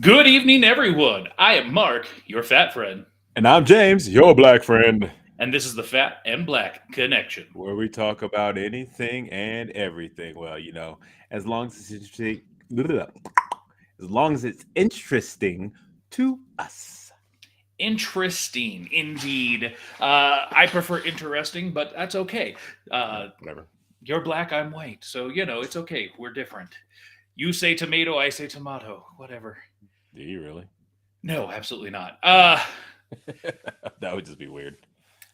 Good evening, everyone. I am Mark, your fat friend, And I'm James, your black friend, and this is the Fat and Black Connection. where we talk about anything and everything. Well, as long as it's interesting, as long as it's interesting to us. Interesting, indeed. I prefer interesting, but that's okay. Uh, Whatever. you're black, I'm white, so it's okay. We're different. You say tomato, I say tomato. Whatever. Do you really? No, absolutely not. That would just be weird.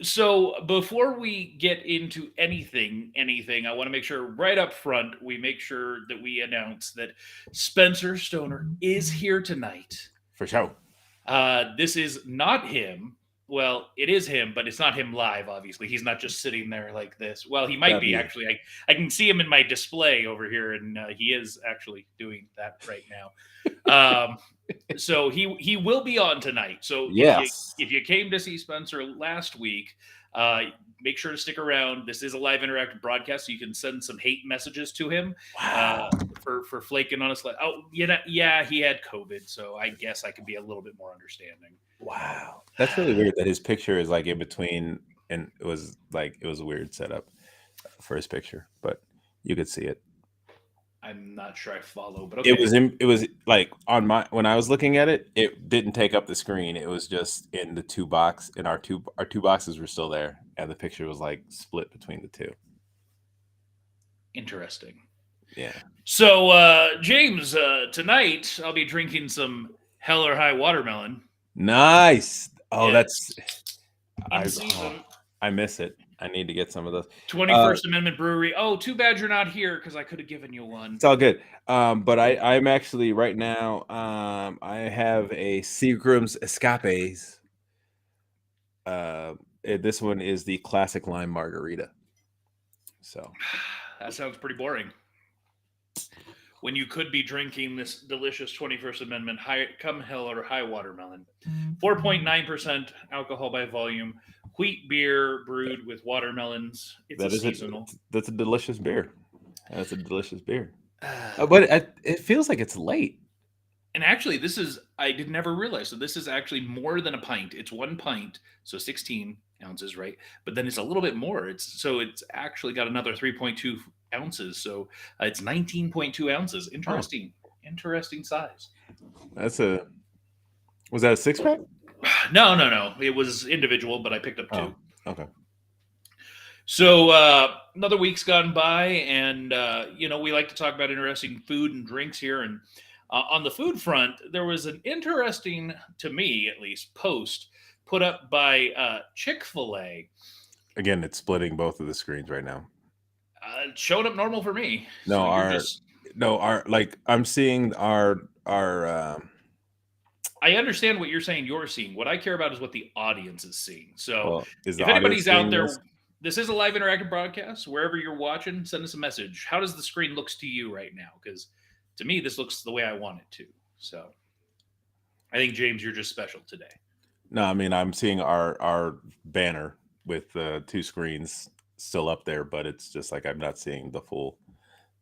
So before we get into anything, I want to make sure right up front we make sure that we announce that Spencer Stoner is here tonight. For sure. This is not him. Well, it is him, but it's not him live. Obviously, he's not just sitting there like this. Well, he might That'd be be actually. I can see him in my display over here, and he is actually doing that right now. So he will be on tonight. So Yes. if you came to see Spencer last week, uh, make sure to stick around. This is a live interactive broadcast, so you can send some hate messages to him Wow. for flaking on us. Oh, yeah, he had COVID, so I guess I could be a little bit more understanding. Wow. That's really weird that his picture is like in between, and it was a weird setup for his picture, but you could see it. I'm not sure I follow, but okay. It was like on my when I was looking at it, it didn't take up the screen. It was just in the our two boxes were still there, and the picture was like split between the two. Interesting. Yeah. So, James, tonight I'll be drinking some Hell or High watermelon. Nice. Oh, Yes. I In season. I miss it. I need to get some of those. 21st Amendment Brewery. Oh, too bad you're not here because I could have given you one. It's all good. But I'm actually right now. I have a Seagram's Escapes. This one is the classic lime margarita. So That sounds pretty boring. When you could be drinking this delicious 21st Amendment come hell or high watermelon. 4.9% alcohol by volume, wheat beer brewed with watermelons. It's that a is seasonal. That's a delicious beer. That's a delicious beer. But it feels like it's late. And actually, I did never realize. So this is actually more than a pint. It's 1 pint, so 16 ounces, right? But then it's a little bit more. It's actually got another 3.2 ounces. So it's 19.2 ounces. Interesting. Interesting size. Was that a 6-pack? No. It was individual, but I picked up two. Oh, okay. So another week's gone by, and we like to talk about interesting food and drinks here. And on the food front, there was an interesting, to me at least, post put up by Chick-fil-A. Again, it's splitting both of the screens right now. Showed up normal for me. No, I'm seeing our. I understand what you're saying. You're seeing. What I care about is what the audience is seeing. So if anybody's out there, this is a live interactive broadcast. Wherever you're watching, send us a message. How does the screen looks to you right now? Because to me, this looks the way I want it to. So I think, James, you're just special today. No, I mean, I'm seeing our banner with two screens still up there, but it's just like I'm not seeing the full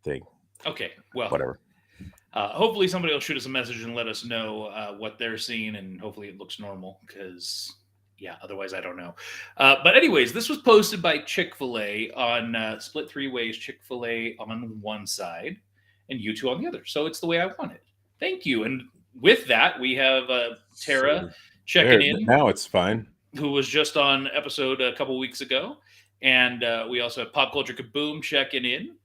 thing. Okay, well, whatever. Hopefully somebody will shoot us a message and let us know what they're seeing, and hopefully it looks normal, because, yeah, otherwise I don't know. But anyways, this was posted by Chick-fil-A on Split Three Ways, Chick-fil-A on one side and U2 on the other. So it's the way I want it. Thank you. And with that, we have Tara checking in. Now it's fine. Who was just on episode a couple weeks ago. And we also have Pop Culture Kaboom checking in.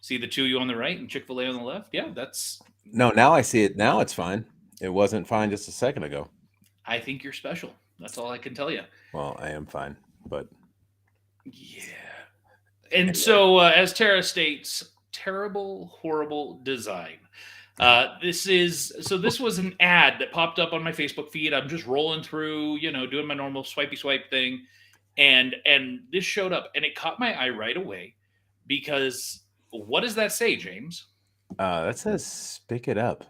See the two of you on the right and Chick-fil-A on the left? Yeah, that's... No, now I see it. Now it's fine. It wasn't fine just a second ago. I think you're special. That's all I can tell you. Well, I am fine, but... Yeah. And so, as Tara states, terrible, horrible design. This was an ad that popped up on my Facebook feed. I'm just rolling through, doing my normal swipey swipe thing. And this showed up, and it caught my eye right away, because what does that say, James? That says "Spick It Up."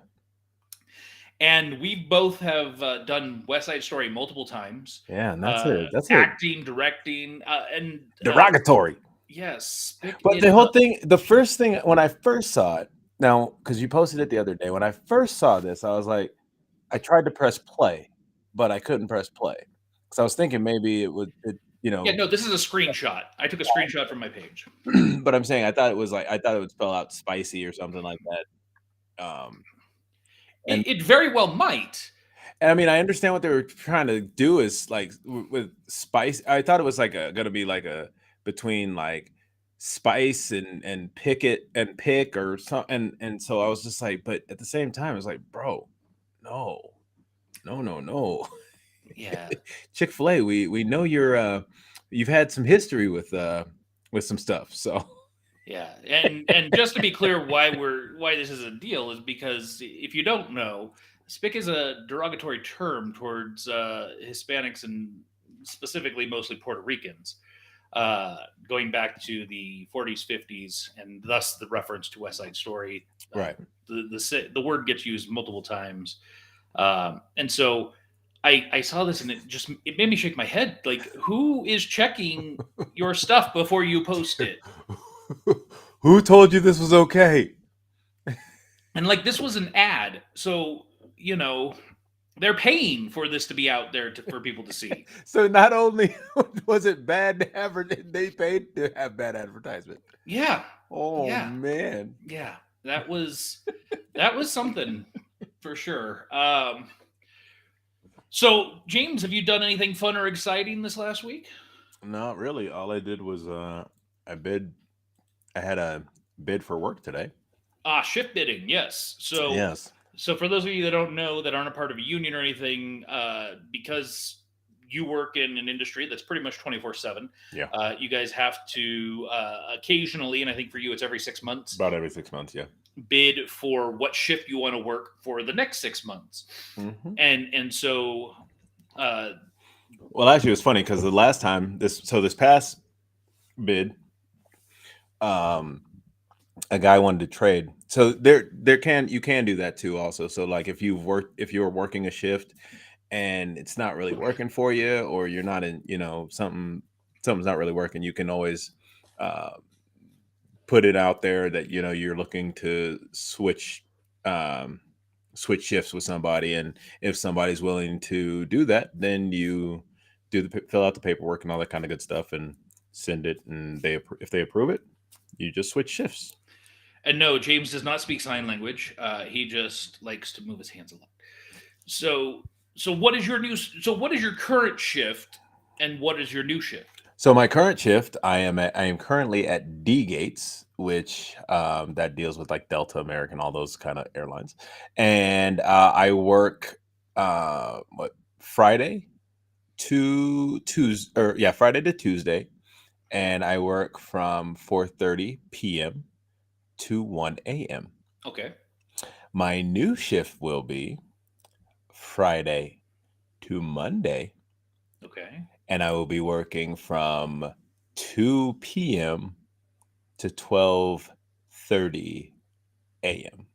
And we both have done West Side Story multiple times. Yeah, and that's acting, directing, and derogatory. Yes, but the whole thing, the first thing when I first saw it, now because you posted it the other day, when I first saw this, I was like, I tried to press play, but I couldn't press play because I was thinking maybe it would, Yeah, no, this is a screenshot. I took a screenshot from my page. but I'm saying I thought it would spell out spicy or something like that. And It very well might. And I mean, I understand what they were trying to do is like with spice. I thought it was like gonna be like a between like spice and pick or something. And so I was just like, but at the same time, it's like, bro, no, no. Yeah. Chick-fil-A, we know you've had some history with some stuff. So Yeah, and just to be clear, why this is a deal is because if you don't know, spick is a derogatory term towards Hispanics and specifically mostly Puerto Ricans, going back to the 40s, 50s, and thus the reference to West Side Story. right. The word gets used multiple times, and so I saw this and it made me shake my head. Like, who is checking your stuff before you post it? Who told you this was okay? And like, this was an ad, so they're paying for this to be out there for people to see. So not only was it bad to have, they paid to have bad advertisement. Yeah. Oh Yeah. man. Yeah, that was something for sure. So James, have you done anything fun or exciting this last week? Not really. All I did was I had a bid for work today. Shift bidding, yes. So Yes. So for those of you that don't know, that aren't a part of a union or anything, because you work in an industry that's pretty much 24/7. Yeah. You guys have to occasionally, and I think for you it's every 6 months, About every 6 months, yeah. bid for what shift you want to work for the next 6 months. Mm-hmm. And so well, actually, it was funny because the last time this past bid, a guy wanted to trade. So you can do that too also. So like if you're working a shift and it's not really working for you, or you're not in, something's not really working, you can always put it out there that you're looking to switch shifts with somebody, and if somebody's willing to do that, then you fill out the paperwork and all that kind of good stuff and send it, and if they approve it, you just switch shifts. And no, James does not speak sign language. He just likes to move his hands a lot. So what is your current shift, and what is your new shift? So my current shift, I am currently at D Gates, which that deals with like Delta, American, all those kind of airlines, and I work Friday to Tuesday, Friday to Tuesday, and I work from 4:30 p.m. to 1 a.m. Okay. My new shift will be Friday to Monday. Okay. And I will be working from 2 p.m. to 12:30 a.m.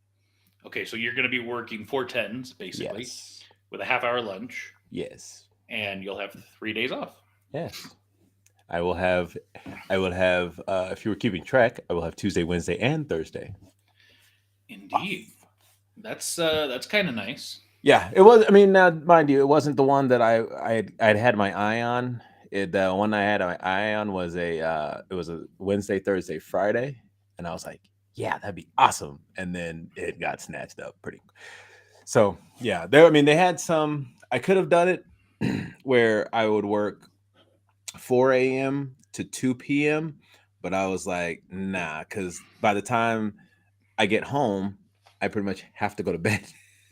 Okay, so you're going to be working 4 10s basically, Yes. with a half-hour lunch. Yes. And you'll have 3 days off. Yes. I will have, if you were keeping track, I will have Tuesday, Wednesday, and Thursday. Indeed. That's kind of nice. Yeah, it was. I mean, now, mind you, it wasn't the one that I'd had my eye on. The one I had my eye on was it was a Wednesday, Thursday, Friday, and I was like, yeah, that'd be awesome. And then it got snatched up pretty. So yeah, they had some. I could have done it where I would work 4 a.m. to 2 p.m., but I was like, nah, because by the time I get home, I pretty much have to go to bed.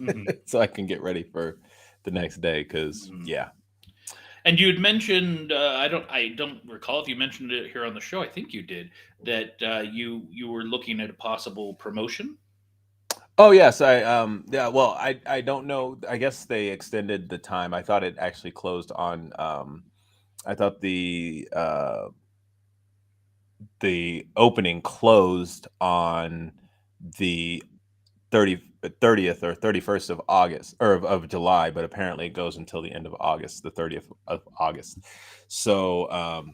Mhm. So I can get ready for the next day, because yeah. And you had mentioned, I don't recall if you mentioned it here on the show. I think you did, that you were looking at a possible promotion. Oh yes, yeah. Well, I don't know. I guess they extended the time. I thought it actually closed on. I thought the opening closed on the 30th or 31st of August, or of July, but apparently it goes until the end of August, the 30th of August. So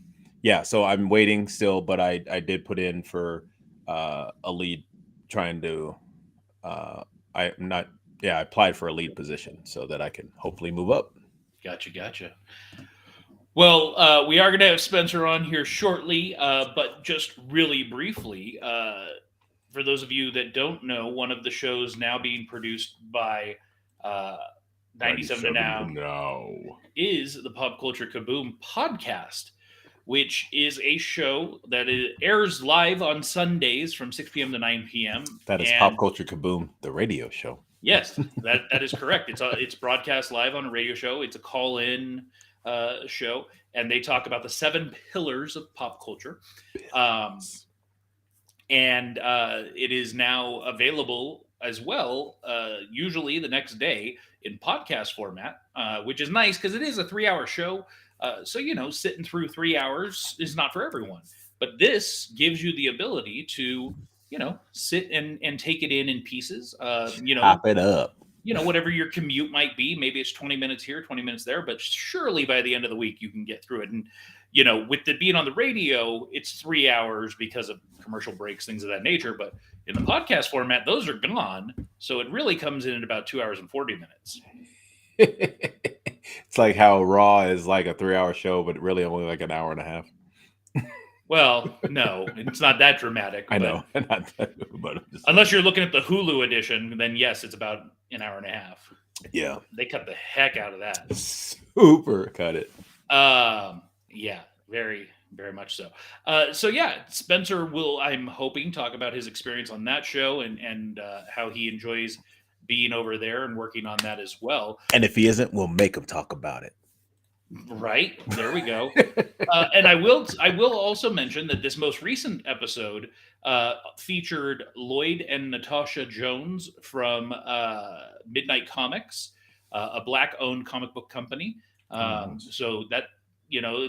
yeah, so I'm waiting still, but I did put in for a lead, trying to I'm not yeah, I applied for a lead position so that I can hopefully move up. Gotcha. Well, we are going to have Spencer on here shortly, but just really briefly, for those of you that don't know, one of the shows now being produced by 97 to Now is the Pop Culture Kaboom podcast, which is a show that airs live on Sundays from 6 p.m. to 9 p.m. That is Pop Culture Kaboom, the radio show. Yes, that is correct. It's broadcast live on a radio show. It's a call-in show, and they talk about the 7 pillars of pop culture. And it is now available as well, usually the next day in podcast format, which is nice because it is a 3-hour show. So, sitting through 3 hours is not for everyone. But this gives you the ability to, sit and take it in pieces. Chop it up. Whatever your commute might be, maybe it's 20 minutes here, 20 minutes there, but surely by the end of the week you can get through it. And, with it being on the radio, it's 3 hours because of commercial breaks, things of that nature. But in the podcast format, those are gone. So it really comes in at about 2 hours and 40 minutes. It's like how Raw is like a 3-hour show, but really only like an hour and a half. Well, no, it's not that dramatic. I know. Unless you're looking at the Hulu edition, then yes, it's about an hour and a half. Yeah. They cut the heck out of that. Super cut it. Yeah, very, very much so. So yeah, Spencer will, I'm hoping, talk about his experience on that show and how he enjoys being over there and working on that as well. And if he isn't, we'll make him talk about it. Right. There we go. And I will also mention that this most recent episode featured Lloyd and Natasha Jones from Midnight Comics, a Black-owned comic book company. So that,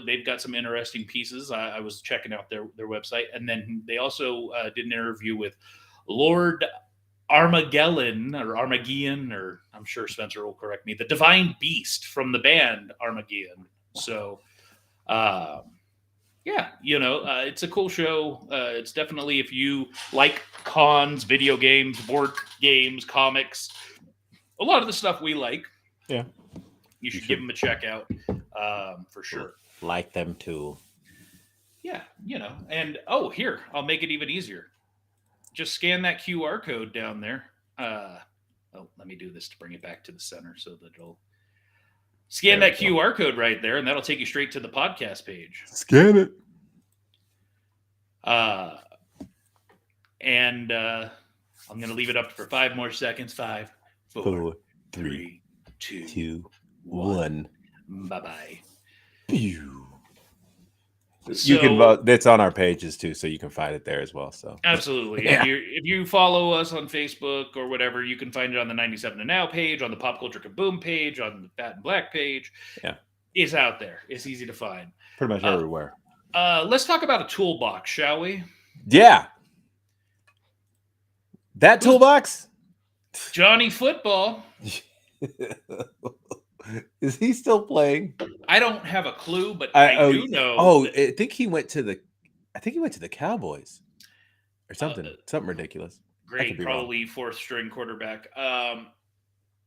they've got some interesting pieces. I was checking out their website. And then they also did an interview with Lord Armageddon, or I'm sure Spencer will correct me, the Divine Beast from the band Armageddon. So, it's a cool show. It's definitely, if you like cons, video games, board games, comics, a lot of the stuff we like. Yeah. You should give them a check out for sure. Like them too. Yeah, and here, I'll make it even easier. Just scan that QR code down there. Let me do this to bring it back to the center so that it'll scan that QR code right there, and that'll take you straight to the podcast page. Scan it. And I'm going to leave it up for 5 more seconds. 5, 4, 3, 2, 1. Bye-bye. You can vote. That's on our pages too, so you can find it there as well. So absolutely, yeah. If you follow us on Facebook or whatever, you can find it on the 97 to Now page, on the Pop Culture Kaboom page, on the Fat and Black page. Yeah, it's out there. It's easy to find. Pretty much everywhere. Let's talk about a toolbox, shall we? Yeah, that toolbox. Johnny Football. Is he still playing? I don't have a clue, but I do know. Oh, I think he went to the Cowboys or something. Something ridiculous. Great, probably 4th string quarterback.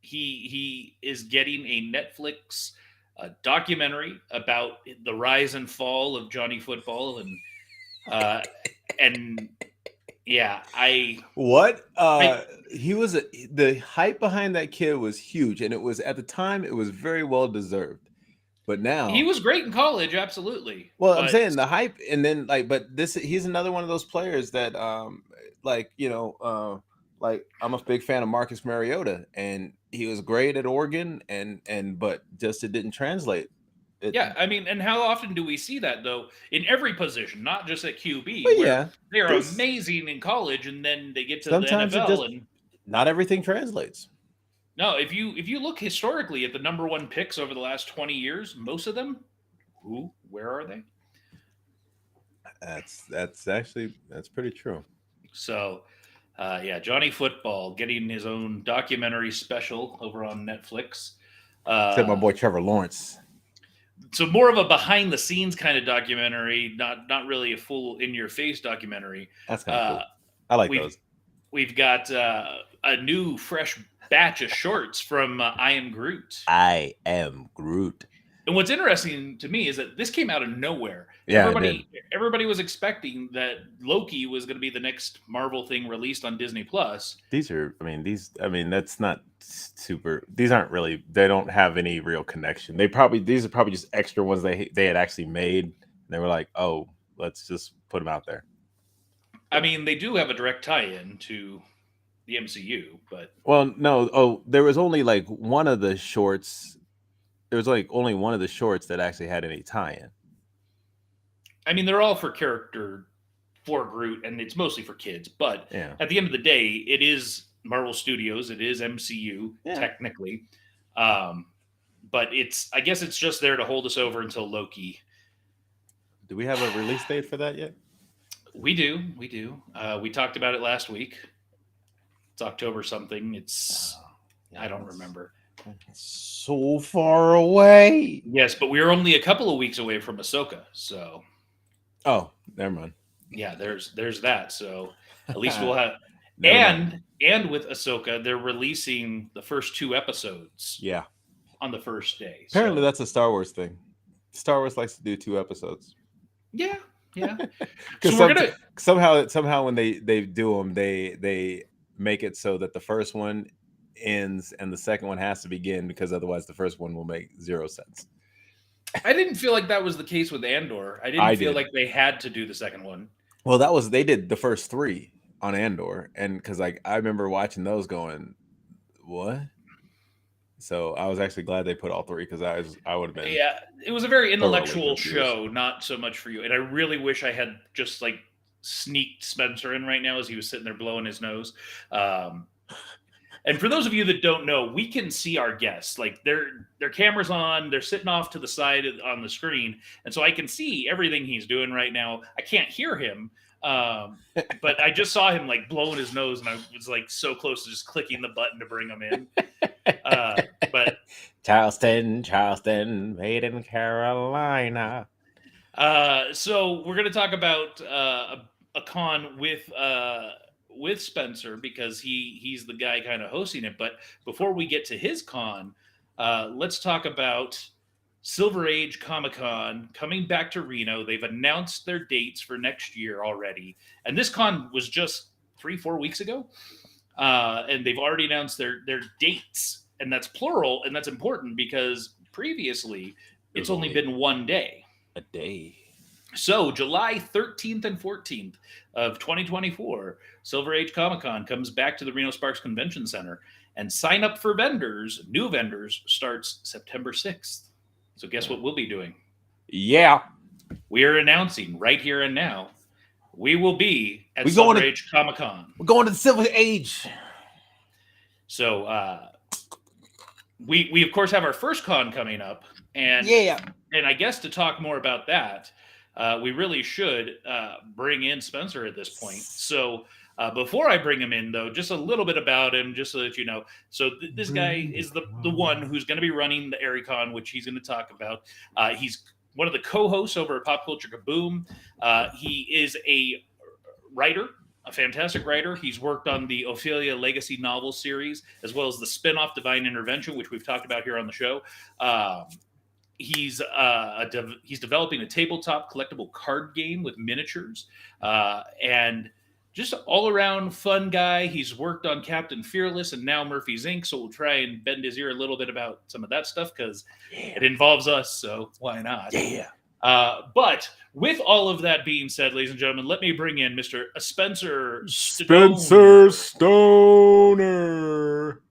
He is getting a Netflix documentary about the rise and fall of Johnny Football, and yeah, he was the hype behind that kid was huge, and it was at the time it was very well deserved. But now he was great in college, absolutely. Well, I'm saying the hype, and then he's another one of those players that I'm a big fan of Marcus Mariota, and he was great at Oregon, but just it didn't translate. I mean, and how often do we see that though in every position, not just at QB? Yeah, they're amazing in college, and then they get to the NFL, and not everything translates. No, if you look historically at the number 1 picks over the last 20 years, most of them, where are they? That's pretty true. So, Johnny Football getting his own documentary special over on Netflix. Except my boy Trevor Lawrence. So more of a behind the scenes kind of documentary, not really a full in your face documentary. That's kind of cool. I like those. We've got a new fresh batch of shorts from I Am Groot. I am Groot. And what's interesting to me is that this came out of nowhere. Yeah, Everybody was expecting that Loki was going to be the next Marvel thing released on Disney Plus. That's not super. These aren't really. They don't have any real connection. These are probably just extra ones they had actually made. And they were like, oh, let's just put them out there. I mean, they do have a direct tie-in to the MCU, but no. Oh, there was only like one of the shorts. There was like only one of the shorts that actually had any tie-in. I mean, they're all for Groot, and it's mostly for kids. But at the end of the day, it is Marvel Studios. It is MCU technically, but I guess it's just there to hold us over until Loki. Do we have a release date for that yet? We do. We talked about it last week. It's October something. I don't remember. So far away. Yes, but we are only a couple of weeks away from Ahsoka. So, never mind. Yeah, there's that. So at least we'll have. And with Ahsoka, they're releasing the first 2 episodes. Yeah, on the first day. Apparently, that's a Star Wars thing. Star Wars likes to do 2 episodes. Yeah. Because somehow when they do them, they make it so that the first one ends and the second one has to begin, because otherwise the first one will make 0 sense. I didn't feel like that was the case with Andor. I didn't feel like they had to do the second one. Well, they did the first 3 on Andor, and because I remember watching those going, what? So I was actually glad they put all 3, because I would have been. Yeah, it was a very intellectual show, not so much for you. And I really wish I had just like sneaked Spencer in right now as he was sitting there blowing his nose. And for those of you that don't know, we can see our guests. Like their cameras on, they're sitting off to the side on the screen, and so I can see everything he's doing right now. I can't hear him, but I just saw him like blowing his nose, and I was like so close to just clicking the button to bring him in. But Charleston, made in Carolina. So we're going to talk about a con with Spencer, because he's the guy kind of hosting it. But before we get to his con, let's talk about Silver Age Comic-Con coming back to Reno. They've announced their dates for next year already, and this con was just 3-4 weeks ago, and they've already announced their dates, and that's plural, and that's important because previously it's only been one day. A day. So July 13th and 14th of 2024, Silver Age Comic-Con comes back to the Reno Sparks Convention Center, and sign up for new vendors, starts September 6th. So guess what we'll be doing? Yeah. We are announcing right here and now, we will be at Silver Age Comic-Con. We're going to the Silver Age. So we of course have our first con coming up, and I guess to talk more about that, we really should bring in Spencer at this point. So before I bring him in, though, just a little bit about him, just so that you know. So this guy is the one who's going to be running the ArieCon, which he's going to talk about. He's one of the co-hosts over at Pop Culture Kaboom. He is a writer, a fantastic writer. He's worked on the Ophelia Legacy novel series, as well as the spin-off Divine Intervention, which we've talked about here on the show. He's developing a tabletop collectible card game with miniatures, and just all around fun guy. He's worked on Captain Fearless and now Murphy's Inc. So we'll try and bend his ear a little bit about some of that stuff, because it involves us. So why not? Yeah. But with all of that being said, ladies and gentlemen, let me bring in Mr. Spencer Stoner.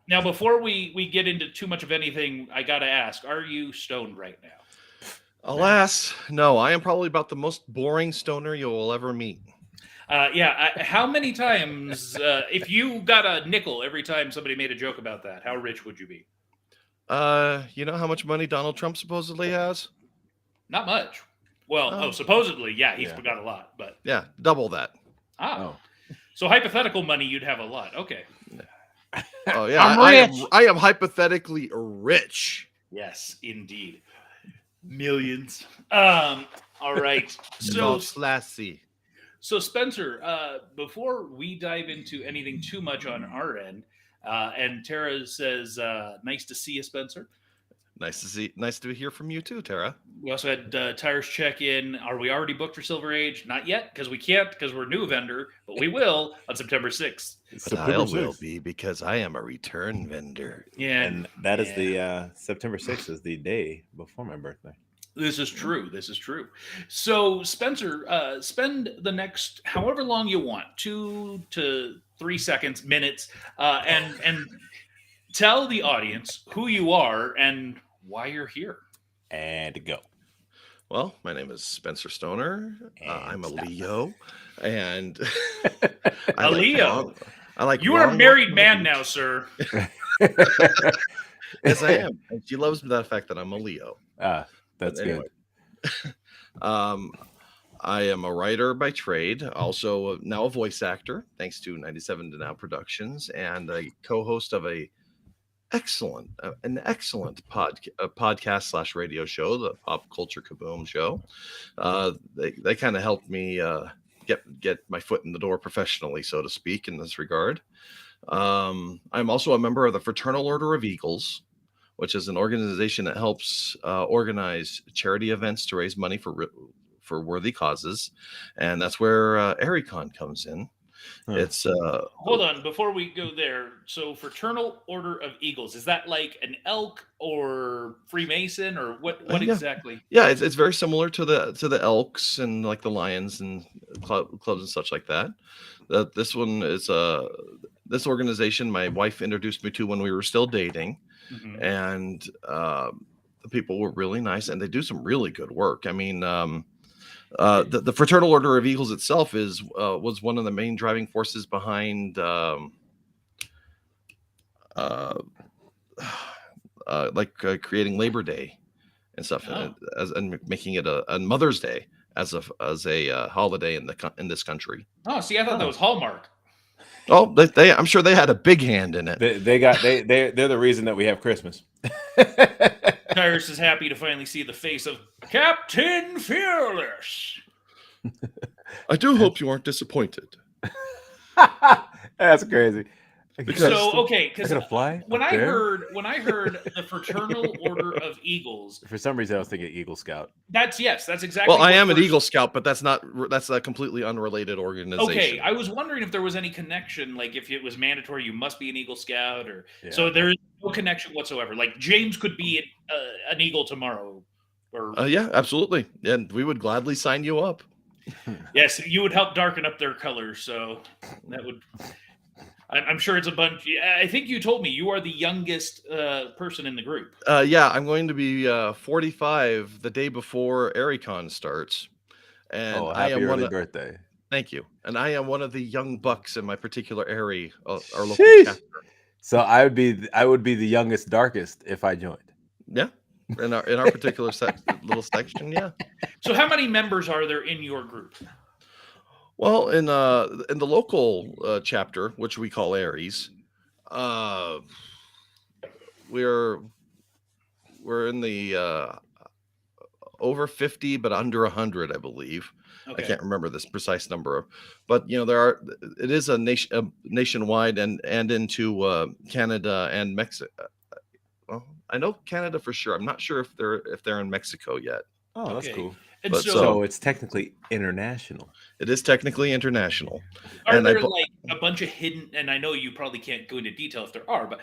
Now, before we get into too much of anything, I got to ask, are you stoned right now? Alas, no. I am probably about the most boring stoner you will ever meet. How many times, if you got a nickel every time somebody made a joke about that, how rich would you be? You know how much money Donald Trump supposedly has? Not much. Well, supposedly, he's got a lot, but yeah, double that. So hypothetical money, you'd have a lot. Okay. Oh yeah, I am hypothetically rich. Yes, indeed. Millions. All right. So classy. So Spencer, before we dive into anything too much on our end, and Tara says, "Nice to see you, Spencer." Nice to hear from you too, Tara. We also had Tires check in. Are we already booked for Silver Age? Not yet, because we can't, because we're a new vendor, but we will on September 6th. But I will be because I am a return vendor. Yeah, And that is the September 6th is the day before my birthday. this is true. This is true. So, Spencer, spend the next however long you want, 2 to 3 seconds, minutes, and tell the audience who you are and why you're here. And go. Well, my name is Spencer Stoner. I'm a stop. Leo, and A Leo? I like. You are a long married walks on the man beach. now, sir. Yes, I am. And she loves the fact that I'm a Leo. That's Anyway. good. I am a writer by trade, also now a voice actor, thanks to 97 to Now Productions, and a co-host of an excellent podcast / radio show, the Pop Culture Kaboom Show. They kind of helped me get my foot in the door professionally, so to speak, in this regard. I'm also a member of the Fraternal Order of Eagles, which is an organization that helps organize charity events to raise money for worthy causes, and that's where ARICON comes in. Huh. It's Hold on, before we go there. So, Fraternal Order of Eagles, is that like an elk or Freemason or what Yeah. exactly? Yeah, it's very similar to the Elks and like the Lions and clubs and such like that. This one is this organization my wife introduced me to when we were still dating, Mhm. and the people were really nice and they do some really good work. I mean, the Fraternal Order of Eagles itself was one of the main driving forces behind creating Labor Day and stuff, Oh. and making it a Mother's Day as a holiday in this country. Oh, see, I thought that was Hallmark. Oh, I'm sure they had a big hand in it. They're the reason that we have Christmas. Tyrus is happy to finally see the face of Captain Fearless. I do hope you aren't disappointed. That's crazy. So, okay, because gonna fly when up I there? heard the Fraternal Order of Eagles, For some reason, I was thinking Eagle Scout. that's exactly. Well, I what am an first- Eagle Scout, but that's a completely unrelated organization. Okay, I was wondering if there was any connection, like if it was mandatory, you must be an Eagle Scout, or so Yeah. there is no connection whatsoever. Like James could be an Eagle tomorrow, or Yeah, absolutely, and we would gladly sign you up. yes, you would help darken up their colors. So that would. I'm sure it's a bunch. I think you told me you are the youngest person in the group. Yeah, I'm going to be 45 the day before ARICON starts, and I happy am early birthday. Thank you, and I am one of the young bucks in my particular area, our local Sheesh. chapter. So I would be the youngest, darkest if I joined. Yeah, in our particular little section. Yeah. So how many members are there in your group? Well, in the local chapter, which we call Aries, we're in the over 50, but under 100, I believe. Okay. I can't remember this precise number, but it is a nationwide and into Canada and Mexico. Well, I know Canada for sure. I'm not sure if they're in Mexico yet. Oh, that's Okay. cool. And But So it's technically international. It is technically international. are and I there bu- like a bunch of hidden? And I know you probably can't go into detail if there are, but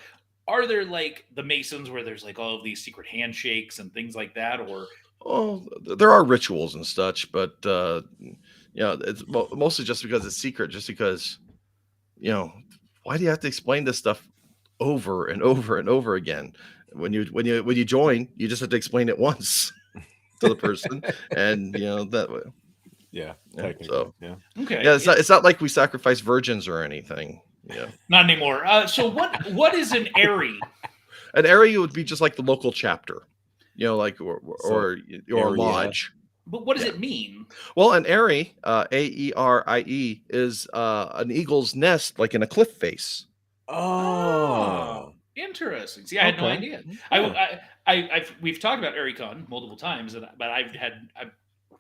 are there like the Masons where there's like all of these secret handshakes and things like that, or Oh, there are rituals and such, but it's mostly just because it's secret. Just because, why do you have to explain this stuff over and over and over again? When you join, you just have to explain it once to the person, and that way. Yeah. Yeah, Technically. so- Yeah. okay? Yeah, it's not like we sacrifice virgins or anything. Yeah, Not anymore. So what is an Airy? an area would be just like the local chapter, like or a area. lodge. But what does it mean? Well, an airy, AERIE, is an eagle's nest, like in a cliff face. Oh. Interesting. See, I had no Okay. idea. Yeah. We've talked about ARICON multiple times, but I've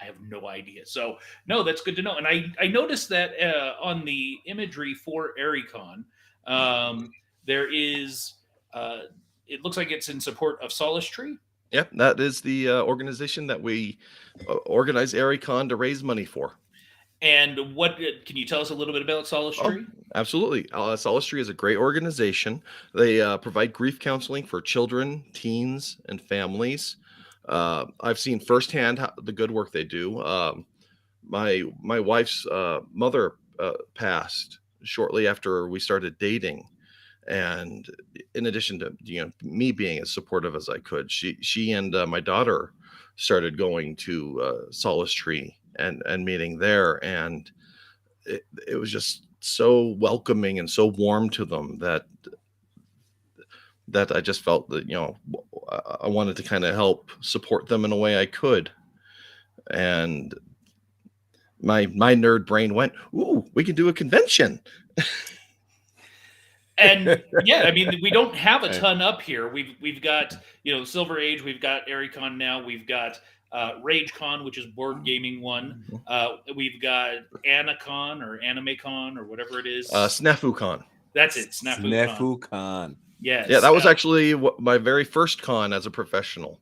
I have no idea. So no, that's good to know. And I noticed that on the imagery for ArieCon, there is it looks like it's in support of Solace Tree. Yep, that is the organization that we organize ArieCon to raise money for. And what can you tell us a little bit about Solace Oh, Tree? absolutely. Solace Tree is a great organization. They provide grief counseling for children, teens, and families. I've seen firsthand the good work they do. My wife's mother passed shortly after we started dating, and in addition to me being as supportive as I could, she and my daughter started going to Solace Tree and meeting there, and it was just so welcoming and so warm to them that I just felt that I wanted to kind of help support them in a way I could. And my nerd brain went, "Ooh, we can do a convention." And yeah, I mean, we don't have a ton up here. We've got Silver Age, we've got ArieCon now, we've got RageCon, which is board gaming one. We've got AniCon or AnimeCon or whatever it is. SnafuCon. That's it, SnafuCon. SnafuCon. Yes. Yeah, that was actually my very first con as a professional.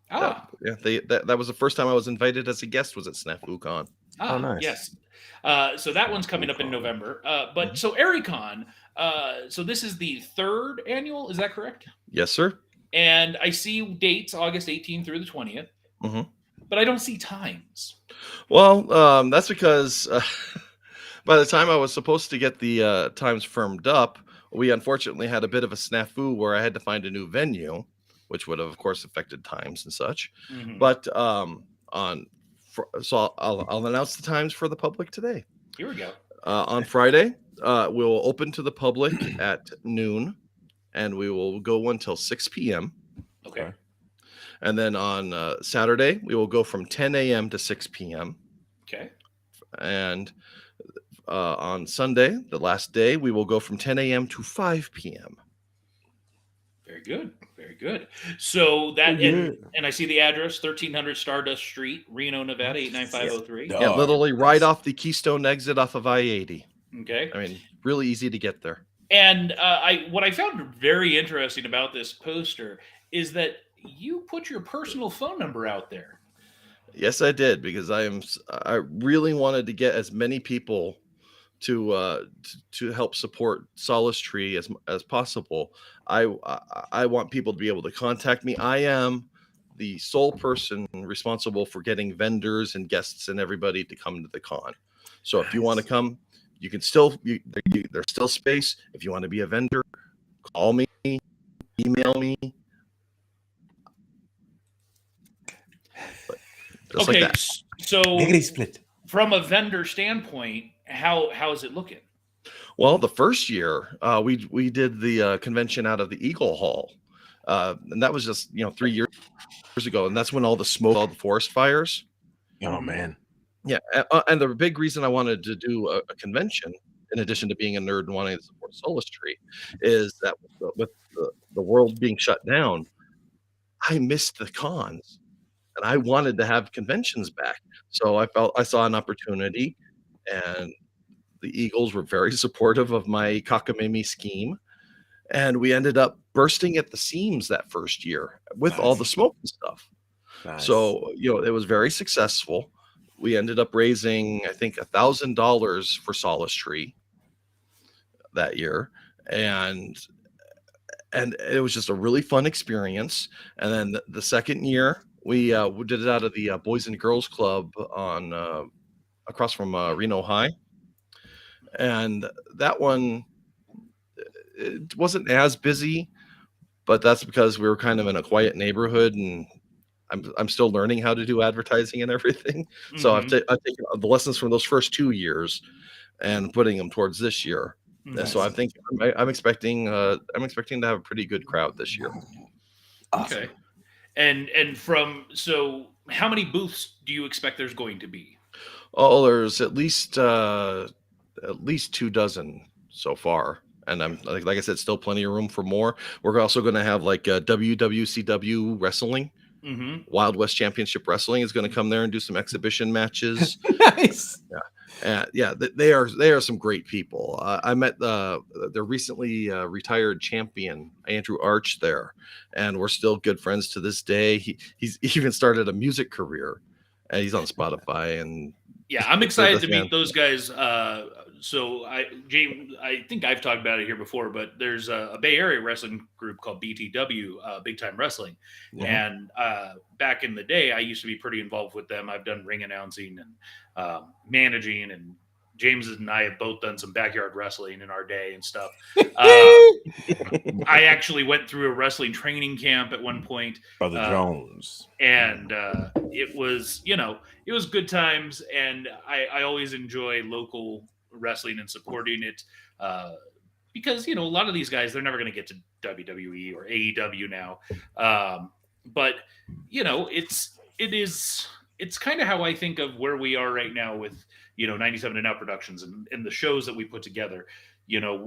Ah, That was the first time I was invited as a guest, was at SnafuCon. Oh, nice. Yes. So that one's coming up in November. But so ArieCon, so this is the 3rd annual, is that correct? Yes, sir. And I see dates August 18th through the 20th, but I don't see times. Well, that's because by the time I was supposed to get the times firmed up, we unfortunately had a bit of a snafu where I had to find a new venue, which would have, of course, affected times and such. But so I'll announce the times for the public today. Here we go. On Friday, we'll open to the public at noon, and we will go until 6 p.m. Okay. And then on Saturday, we will go from 10 a.m. to 6 p.m. Okay. And on Sunday, the last day, we will go from 10 a.m. to 5 p.m. Very good. Very good. So that, and I see the address, 1300 Stardust Street, Reno, Nevada, 89503. Yeah, literally right off the Keystone exit off of I-80. Okay. I mean, really easy to get there. And what I found very interesting about this poster is that you put your personal phone number out there. Yes, I did, because I really wanted to get as many people to help support Solace Tree as possible. I want people to be able to contact me. I am the sole person responsible for getting vendors and guests and everybody to come to the con. So if you want to come, you can still there's still space. If you want to be a vendor, call me, email me. Just Okay, like that. so split. From a vendor standpoint, how is it looking? Well, the first year we did the convention out of the Eagle Hall, and that was just 3 years ago, and that's when all the smoke, all the forest fires. Oh man. Yeah, and the big reason I wanted to do a convention, in addition to being a nerd and wanting to support Solace Tree, is that with the world being shut down, I missed the cons, and I wanted to have conventions back. So I saw an opportunity, and the Eagles were very supportive of my cockamamie scheme, and we ended up bursting at the seams that first year with all the smoke and stuff. Nice. So it was very successful. We ended up raising, I think, $1,000 for Solace Tree that year, and it was just a really fun experience. And then the second year, we did it out of the Boys and Girls Club on across from Reno High, and that one, it wasn't as busy, but that's because we were kind of in a quiet neighborhood, and I'm still learning how to do advertising and everything. So I've taken the lessons from those first 2 years and putting them towards this year. Nice. So I'm expecting to have a pretty good crowd this year. Awesome. Okay. And so how many booths do you expect there's going to be? Oh, there's at least 2 dozen so far. And I'm like I said, still plenty of room for more. We're also going to have like WWCW wrestling Mm-hmm. Wild West Championship Wrestling is going to come there and do some exhibition matches. Nice. They are some great people. I met their recently retired champion Andrew Arch there, and we're still good friends to this day. He's even started a music career, and he's on Spotify. And Yeah, I'm they're excited the to meet man. those guys. James, I think I've talked about it here before, but there's a Bay Area wrestling group called BTW, Big Time Wrestling. Yeah. And back in the day, I used to be pretty involved with them. I've done ring announcing and managing, and James and I have both done some backyard wrestling in our day and stuff. I actually went through a wrestling training camp at one point. Brother Jones. And it was good times, and I always enjoy local wrestling and supporting it because a lot of these guys, they're never going to get to WWE or AEW now, but it's kind of how I think of where we are right now with 97 and Out Productions and the shows that we put together. We're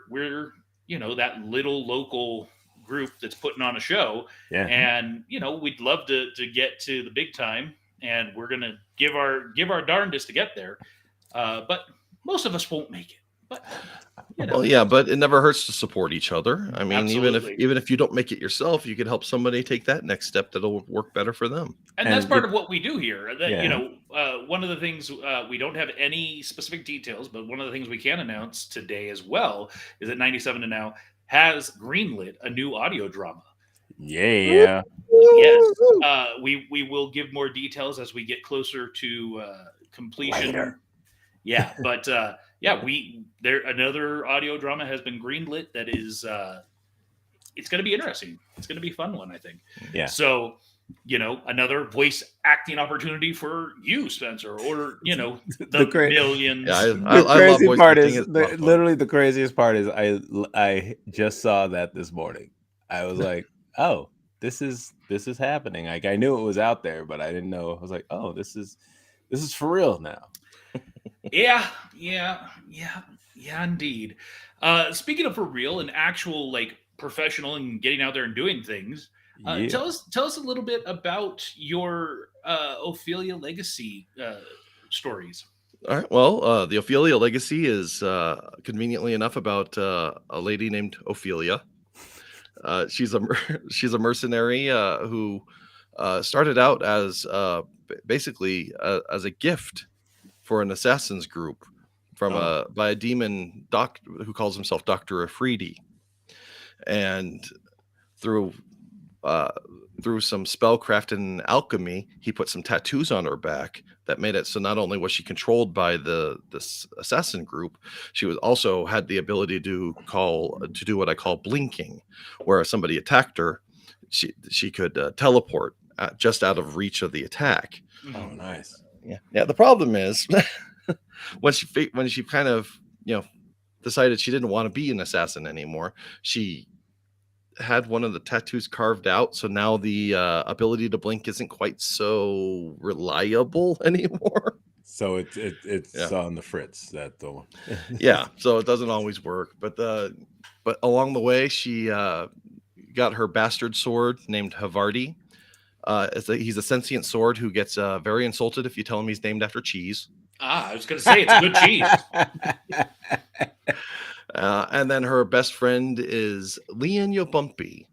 that little local group that's putting on a show, Yeah. and we'd love to get to the big time, and we're gonna give our darndest to get there, but most of us won't make it. But Well, yeah, but it never hurts to support each other. I mean, Absolutely. even if you don't make it yourself, you could help somebody take that next step that'll work better for them. and that's And part of what we do here. That Yeah. one of the things, we don't have any specific details, but one of the things we can announce today as well is that 97 and Now has greenlit a new audio drama. Yeah. Yes, we will give more details as we get closer to completion. Later. Yeah, but another audio drama has been greenlit. That is, it's going to be interesting. It's going to be a fun one, I think. Yeah. So, another voice acting opportunity for you, Spencer, or the millions. Yeah, The I love crazy voice part acting. is It's a lot of fun. literally the craziest part is I just saw that this morning. I was like, oh, this is happening. Like I knew it was out there, but I didn't know. I was like, oh, this is for real now. Yeah, indeed. Speaking of for real and actual like professional and getting out there and doing things, Yeah. tell us a little bit about your Ophelia legacy stories. All right. Well, the Ophelia legacy is conveniently enough about a lady named Ophelia. She's a mercenary who started out as basically as a gift for an assassins group by a demon doctor who calls himself Dr. Afridi, and through some spellcraft and alchemy, he put some tattoos on her back that made it so not only was she controlled by this assassin group, she was also had the ability to do what I call blinking, where if somebody attacked her, she could teleport just out of reach of the attack. Oh, nice. Yeah. The problem is when she kind of decided she didn't want to be an assassin anymore, she had one of the tattoos carved out, so now the ability to blink isn't quite so reliable anymore. So it's on the fritz, that the one. Yeah, so it doesn't always work, but along the way she got her bastard sword named Havarti. He's a sentient sword who gets very insulted if you tell him he's named after cheese. I was going to say it's a good cheese. And then her best friend is Leon Yobumpy,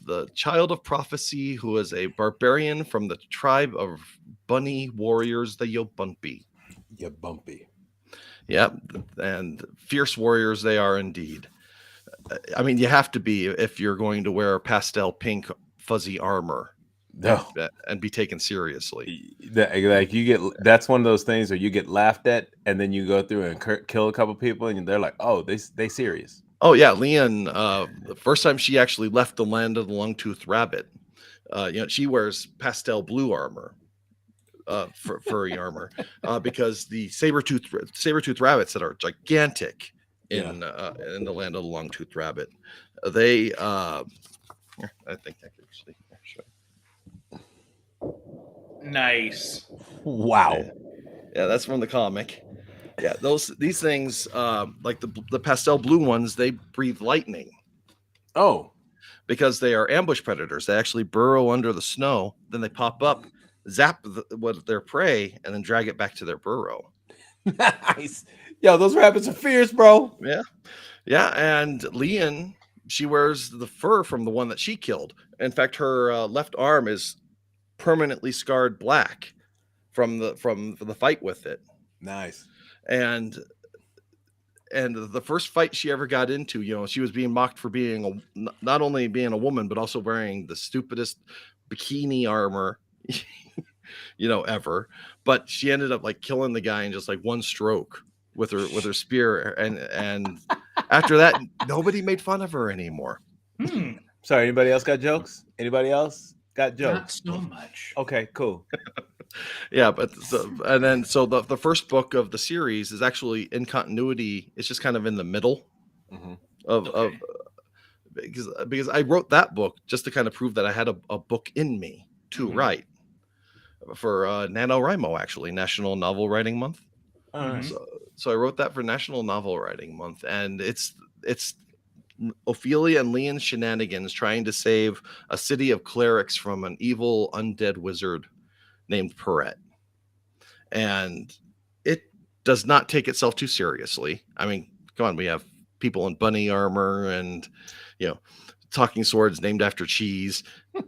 the child of prophecy, who is a barbarian from the tribe of bunny warriors, the Yobumpy. Yobumpy. Yep, and fierce warriors they are indeed. I mean, you have to be if you're going to wear pastel pink fuzzy armor. No. And be taken seriously. Like you get, that's one of those things where you get laughed at, and then you go through and kill a couple people, and they're like, "Oh, they serious." Oh yeah, Leon. The first time she actually left the land of the long-toothed rabbit, she wears pastel blue armor, furry armor, because the saber-toothed rabbits that are gigantic in the land of the long-toothed rabbit, they. I think I could actually. Nice. Wow. Yeah, that's from the comic. Yeah, these things, like the pastel blue ones, they breathe lightning. Oh. because they are ambush predators. They actually burrow under the snow, then they pop up, zap what their prey, and then drag it back to their burrow. Nice. Yo, those rabbits are fierce, bro. Yeah, yeah. And Leon, she wears the fur from the one that she killed. In fact, her left arm is permanently scarred black from the fight with it. Nice. And the first fight she ever got into, she was being mocked for being not only being a woman, but also wearing the stupidest bikini armor, ever. But she ended up like killing the guy in just like one stroke with her spear. And after that, nobody made fun of her anymore. Sorry, anybody else got jokes? Anybody else got jokes? Not so much. Okay, cool. Yeah, but the first book of the series is actually in continuity. It's just kind of in the middle of because I wrote that book just to kind of prove that I had a book in me to write for NaNoWriMo, actually, National Novel Writing Month. All right. So I wrote that for National Novel Writing Month, and it's Ophelia and Leon's shenanigans trying to save a city of clerics from an evil undead wizard named Perret. And it does not take itself too seriously. I mean, come on, we have people in bunny armor and talking swords named after cheese. And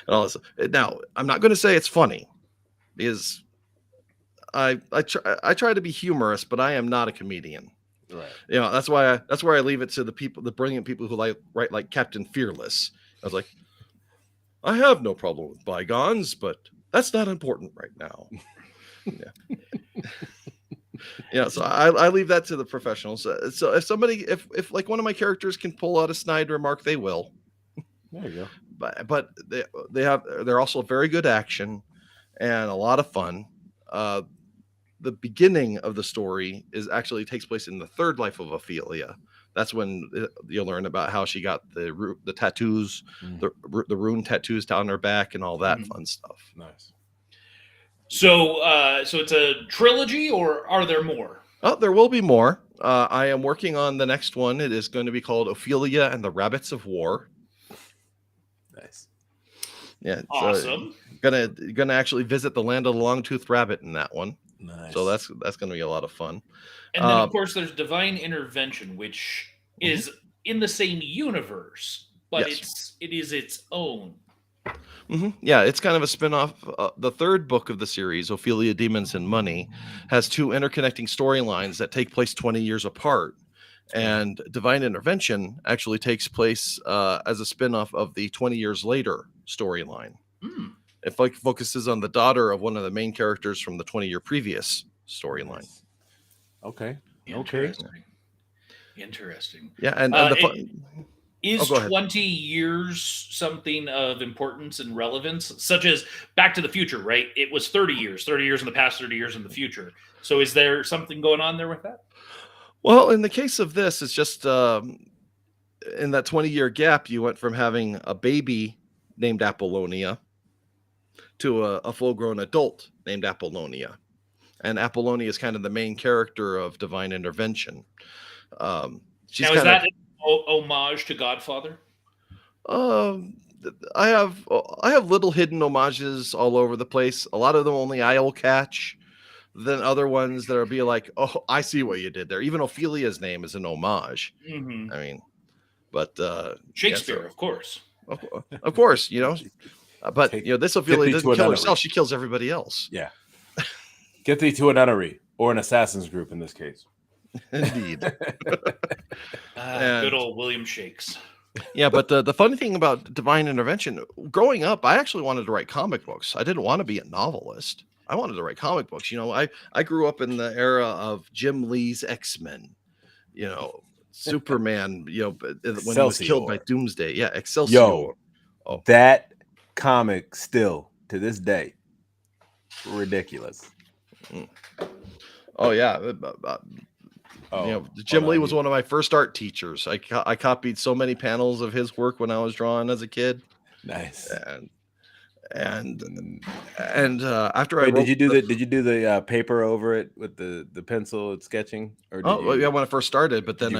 all this. Now, I'm not going to say it's funny because I try to be humorous, but I am not a comedian. Right. That's where I leave it to the brilliant people who write like Captain Fearless. I was like, I have no problem with bygones, but that's not important right now. So I leave that to the professionals. So if like one of my characters can pull out a snide remark, they will. There you go. But they're also very good action and a lot of fun. The beginning of the story takes place in the third life of Ophelia. That's when you'll learn about how she got the tattoos, the rune tattoos down her back, and all that fun stuff. Nice. So it's a trilogy, or are there more? Oh, there will be more. I am working on the next one. It is going to be called Ophelia and the Rabbits of War. Nice. Yeah. Awesome. Gonna actually visit the land of the long-toothed rabbit in that one. Nice. So that's going to be a lot of fun. And then, of course, there's Divine Intervention, which is in the same universe, but it is its own. Yeah, it's kind of a spin-off. The third book of the series, Ophelia, Demons, and Money, has two interconnecting storylines that take place 20 years apart. And Divine Intervention actually takes place as a spin-off of the 20 years later storyline. It focuses on the daughter of one of the main characters from the 20-year previous storyline. Okay. Interesting. Yeah, and is 20 years something of importance and relevance, such as Back to the Future, right? It was 30 years in the past, 30 years in the future. So is there something going on there with that? Well, in the case of this, it's just in that 20-year gap, you went from having a baby named Apollonia to a full-grown adult named Apollonia. And Apollonia is kind of the main character of Divine Intervention. Now, is that an homage to Godfather? I have little hidden homages all over the place. A lot of them only I'll catch. Then other ones that'll be like, oh, I see what you did there. Even Ophelia's name is an homage. I mean, but Shakespeare, of course. Of course, but this Ophelia doesn't kill herself; she kills everybody else. Yeah. Get thee to a nunnery or an assassin's group in this case. Indeed. Good old William Shakes. Yeah, but the funny thing about Divine Intervention, growing up, I actually wanted to write comic books. I didn't want to be a novelist. I wanted to write comic books. I grew up in the era of Jim Lee's X-Men. Superman. When he was killed by Doomsday. Yeah, Excelsior. Yo, that comic still to this day ridiculous. Oh yeah. Jim Lee was one of my first art teachers. I copied so many panels of his work when I was drawing as a kid. Nice. And after I wrote, did you do the paper over it with the pencil and sketching? Or when I first started, but then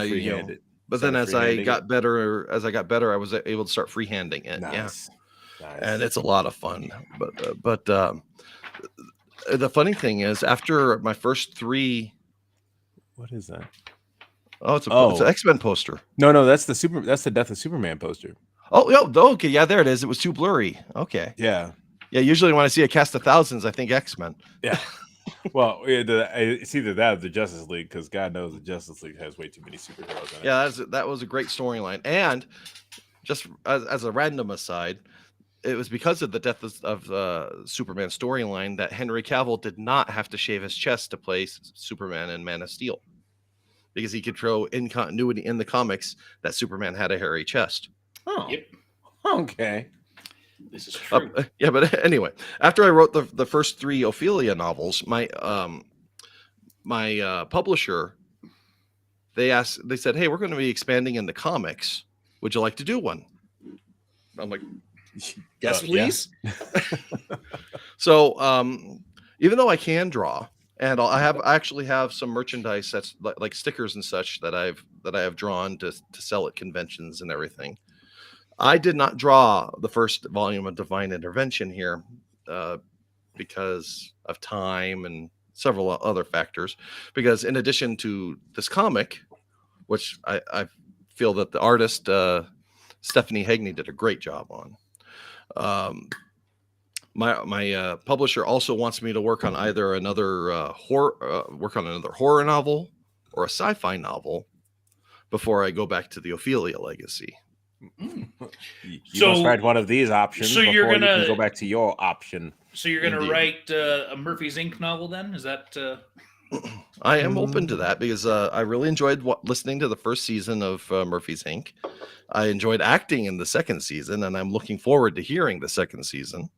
but then Started freehanding as I got better, I was able to start freehanding it. it. Yeah, Nice. and it's a lot of fun. But the funny thing is, after my first 3, What is that? it's an Oh. X-Men poster. No, that's the Death of Superman poster. Oh, okay, yeah, there it is. It was too blurry. Okay, Yeah. yeah. Usually when I see a cast of thousands, I think X-Men. Yeah. Well, it's either that or the Justice League, because God knows the Justice League has way too many superheroes in it. Yeah, that was a great storyline. And just as a random aside, it was because of the death of Superman storyline that Henry Cavill did not have to shave his chest to play Superman in Man of Steel, because he could show in continuity in the comics that Superman had a hairy chest. Oh. Yep. Okay. This is true. Yeah, but anyway, after I wrote the first 3 Ophelia novels, my publisher, they said, "Hey, we're going to be expanding into comics. Would you like to do one?" I'm like, "Yes, please." Yeah. So, even though I can draw, and I actually have some merchandise that's like stickers and such that I have drawn to sell at conventions and everything. I did not draw the first volume of Divine Intervention here because of time and several other factors. Because in addition to this comic, which I feel that the artist Stephanie Hagney did a great job on, my publisher also wants me to work on either another horror novel or a sci-fi novel before I go back to the Ophelia legacy. You must write one of these options before you can go back to your option. So you're going to write a Murphy's Inc. novel then? Is that... I am open to that because I really enjoyed listening to the first season of Murphy's Inc. I enjoyed acting in the second season, and I'm looking forward to hearing the second season.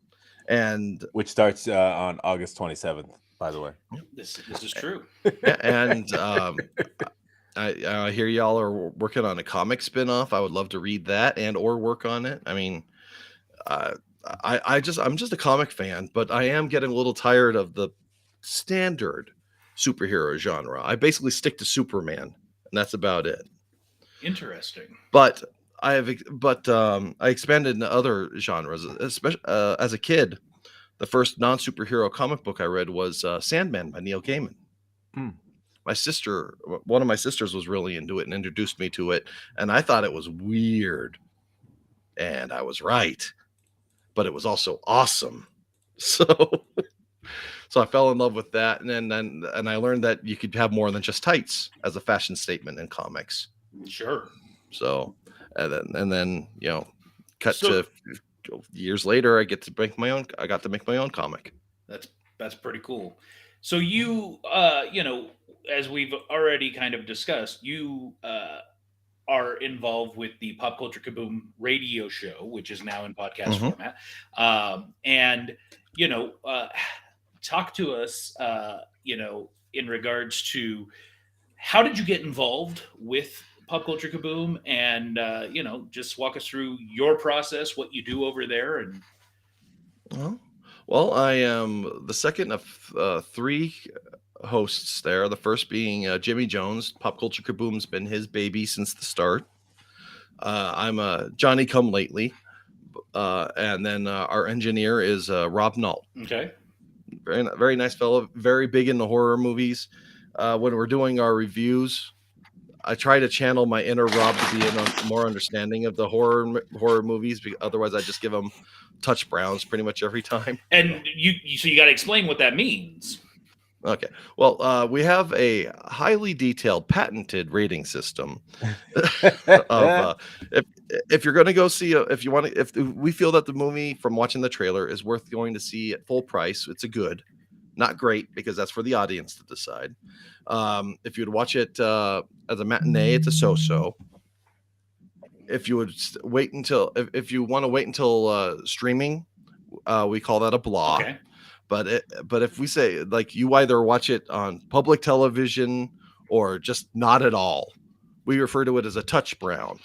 And which starts on August 27th, by the way. This is true. And I hear y'all are working on a comic spinoff. I would love to read that or work on it. I mean, I'm just a comic fan, but I am getting a little tired of the standard superhero genre. I basically stick to Superman, and that's about it. Interesting. But I expanded into other genres, especially as a kid. The first non-superhero comic book I read was Sandman by Neil Gaiman. One of my sisters was really into it and introduced me to it, and I thought it was weird, and I was right, but it was also awesome. So I fell in love with that, and I learned that you could have more than just tights as a fashion statement in comics. Sure. So and then to years later, I got to make my own comic. That's pretty cool. So you as we've already kind of discussed, you are involved with the Pop Culture Kaboom radio show, which is now in podcast format. And talk to us in regards to how did you get involved with Pop Culture Kaboom, and just walk us through your process, what you do over there. And well, I am the second of 3 hosts there. The first being Jimmy Jones. Pop Culture Kaboom's been his baby since the start. I'm a Johnny Come Lately, and then our engineer is Rob Nault. Okay, very very nice fellow. Very big into horror movies. When we're doing our reviews, I try to channel my inner Rob to be more understanding of the horror movies. Otherwise, I just give them touch browns pretty much every time. And so you got to explain what that means. Okay. Well, we have a highly detailed, patented rating system. If you're going to go see, if we feel that the movie from watching the trailer is worth going to see at full price, it's a good, not great, because that's for the audience to decide. If you'd watch it as a matinee, it's a so-so. If you would wait until, if you want to wait until streaming, we call that a blah. Okay. But if we say, like, you either watch it on public television or just not at all, we refer to it as a touch brown,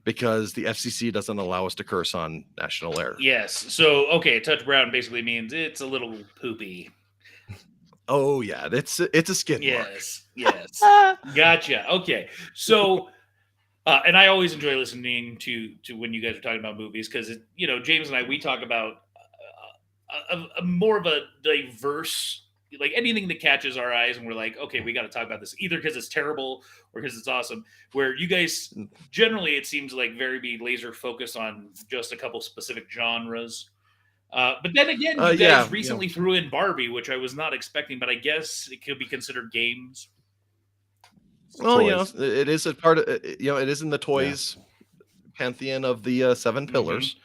because the FCC doesn't allow us to curse on national air. Yes. So, okay, touch brown basically means it's a little poopy. Oh yeah, it's a skin mark. Yes. Gotcha. Okay. So And I always enjoy listening to when you guys are talking about movies because James and I we talk about a more of a diverse like anything that catches our eyes and we're like okay we got to talk about this either because it's terrible or because it's awesome. Where you guys generally it seems like very be laser focused on just a couple specific genres. But then again, you guys recently threw in Barbie, which I was not expecting, but I guess it could be considered games. Well, it is a part of it is in the toys pantheon of the seven pillars.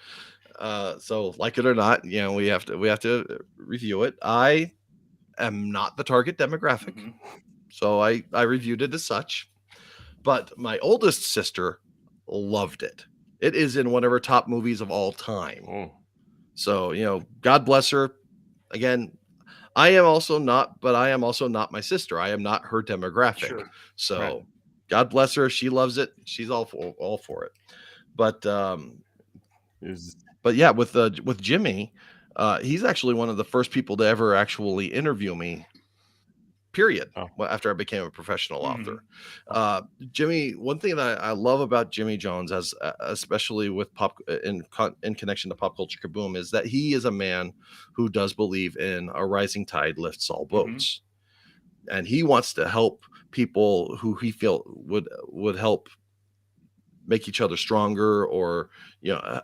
So like it or not, we have to review it. I am not the target demographic, so I reviewed it as such. But my oldest sister loved it. It is in one of her top movies of all time. So God bless her. Again, I am also not my sister. I am not her demographic. Sure. So God bless her. She loves it. She's all for it. But yeah, with Jimmy, he's actually one of the first people to ever actually interview me. Period. After I became a professional author, Jimmy. One thing that I love about Jimmy Jones, especially with in connection to Pop Culture Kaboom, is that he is a man who does believe in a rising tide lifts all boats, and he wants to help people who he feel would help make each other stronger, or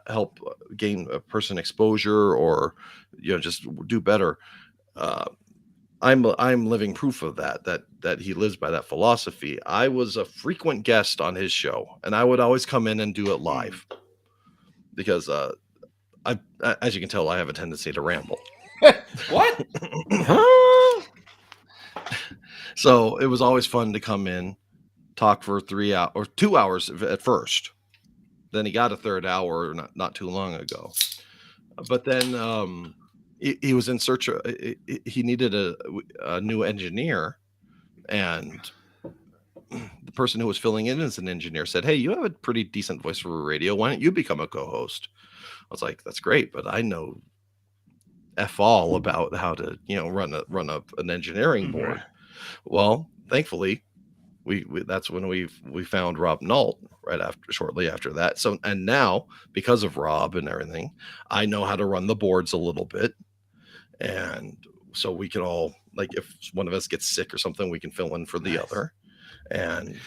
help gain a person exposure, or just do better. I'm living proof of that he lives by that philosophy. I was a frequent guest on his show, and I would always come in and do it live because I, as you can tell, I have a tendency to ramble. What? So it was always fun to come in, talk for 3 hours or 2 hours at first. Then he got a third hour not too long ago. But then he was in search of, he needed a new engineer, and the person who was filling in as an engineer said, "Hey, you have a pretty decent voice for radio. Why don't you become a co-host?" I was like, "That's great, but I know F all about how to, run an engineering board." Well, thankfully, we that's when we found Rob Nault shortly after that. So, and now because of Rob and everything, I know how to run the boards a little bit. And so we can all, like, if one of us gets sick or something, we can fill in for the other. And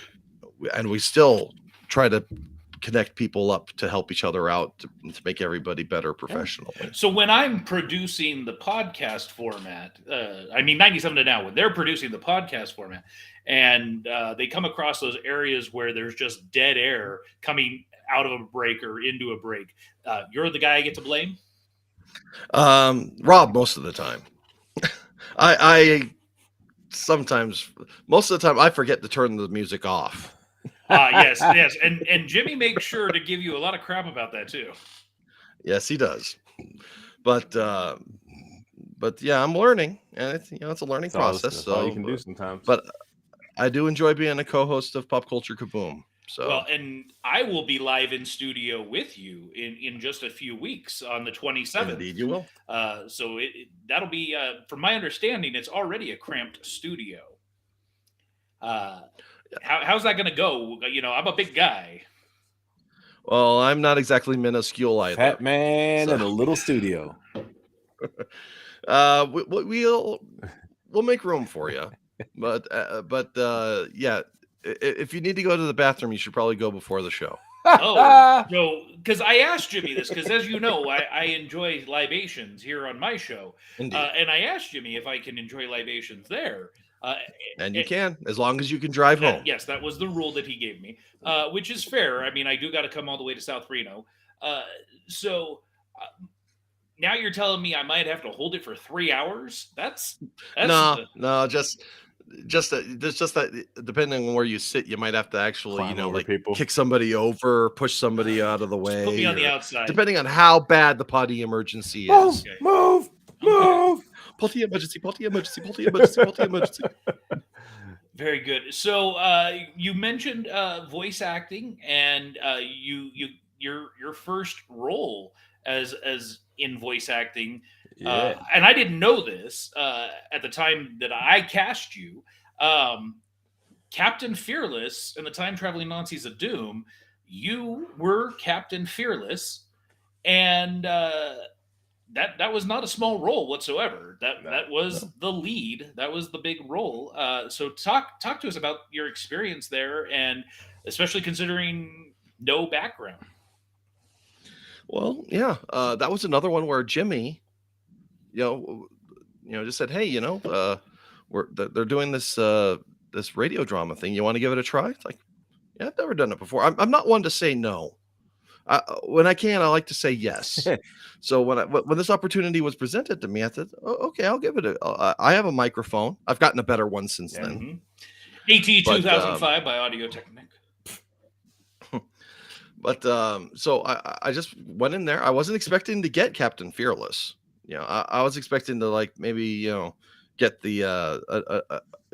we still try to connect people up to help each other out to make everybody better professionally. So when I'm producing the podcast format, 97 to Now, when they're producing the podcast format and they come across those areas where there's just dead air coming out of a break or into a break, you're the guy I get to blame? Rob, most of the time. I sometimes, most of the time, I forget to turn the music off. Yes, and Jimmy makes sure to give you a lot of crap about that too. Yes, he does. But yeah, I'm learning, and it's a learning process. That's so all you can do sometimes. But I do enjoy being a co-host of Pop Culture Kaboom. So well, and I will be live in studio with you in just a few weeks on the 27th. Indeed, you will. So that'll be, from my understanding, it's already a cramped studio. How's that going to go? I'm a big guy. Well, I'm not exactly minuscule either. Fat man in a little studio. We'll make room for you, but yeah. If you need to go to the bathroom, you should probably go before the show. Oh, no, because I asked Jimmy this, because as you know, I enjoy libations here on my show. And I asked Jimmy if I can enjoy libations there. And you can, as long as you can drive home. Yes, that was the rule that he gave me, which is fair. I mean, I do got to come all the way to South Reno. So now you're telling me I might have to hold it for 3 hours? That's no, just that depending on where you sit, you might have to actually, kick somebody over, push somebody out of the way. Just put me on the outside. Depending on how bad the potty emergency is. Okay. Move. Potty emergency. Very good. So you mentioned voice acting, and your first role as in voice acting. Yeah. And I didn't know this at the time that I cast you. Captain Fearless and the Time Traveling Nazis of Doom you were Captain Fearless, and that was not a small role whatsoever. That was no. the lead. That was the big role. So talk to us about your experience there, and especially considering no background. Well, yeah, that was another one where Jimmy, you know, just said, "Hey, they're doing this radio drama thing. You want to give it a try?" It's like, yeah, I've never done it before. I'm not one to say no. When I can, I like to say yes. So when this opportunity was presented to me, I said, oh, "Okay, I'll give it I have a microphone. I've gotten a better one since Yeah. then." AT But, 2005 by Audio Technica. But so I just went in there. I wasn't expecting to get Captain Fearless. I was expecting to like maybe get the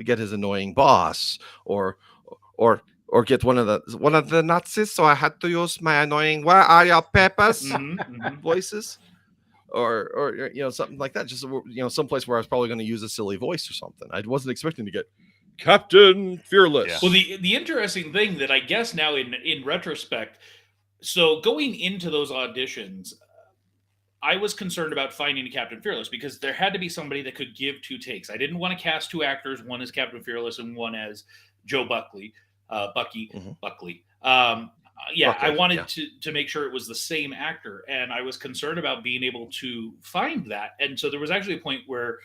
get his annoying boss or get one of the Nazis. So I had to use my annoying "Where are your papers?" voices, or something like that. Just someplace where I was probably going to use a silly voice or something. I wasn't expecting to get Captain Fearless. Yeah. Well, the interesting thing that I guess now in retrospect, so going into those auditions, I was concerned about finding a Captain Fearless because there had to be somebody that could give two takes. I didn't want to cast two actors, one as Captain Fearless and one as Joe Buckley, Bucky Mhm. Buckley. Buckley, I wanted yeah. to make sure it was the same actor, and I was concerned about being able to find that. And so there was actually a point where,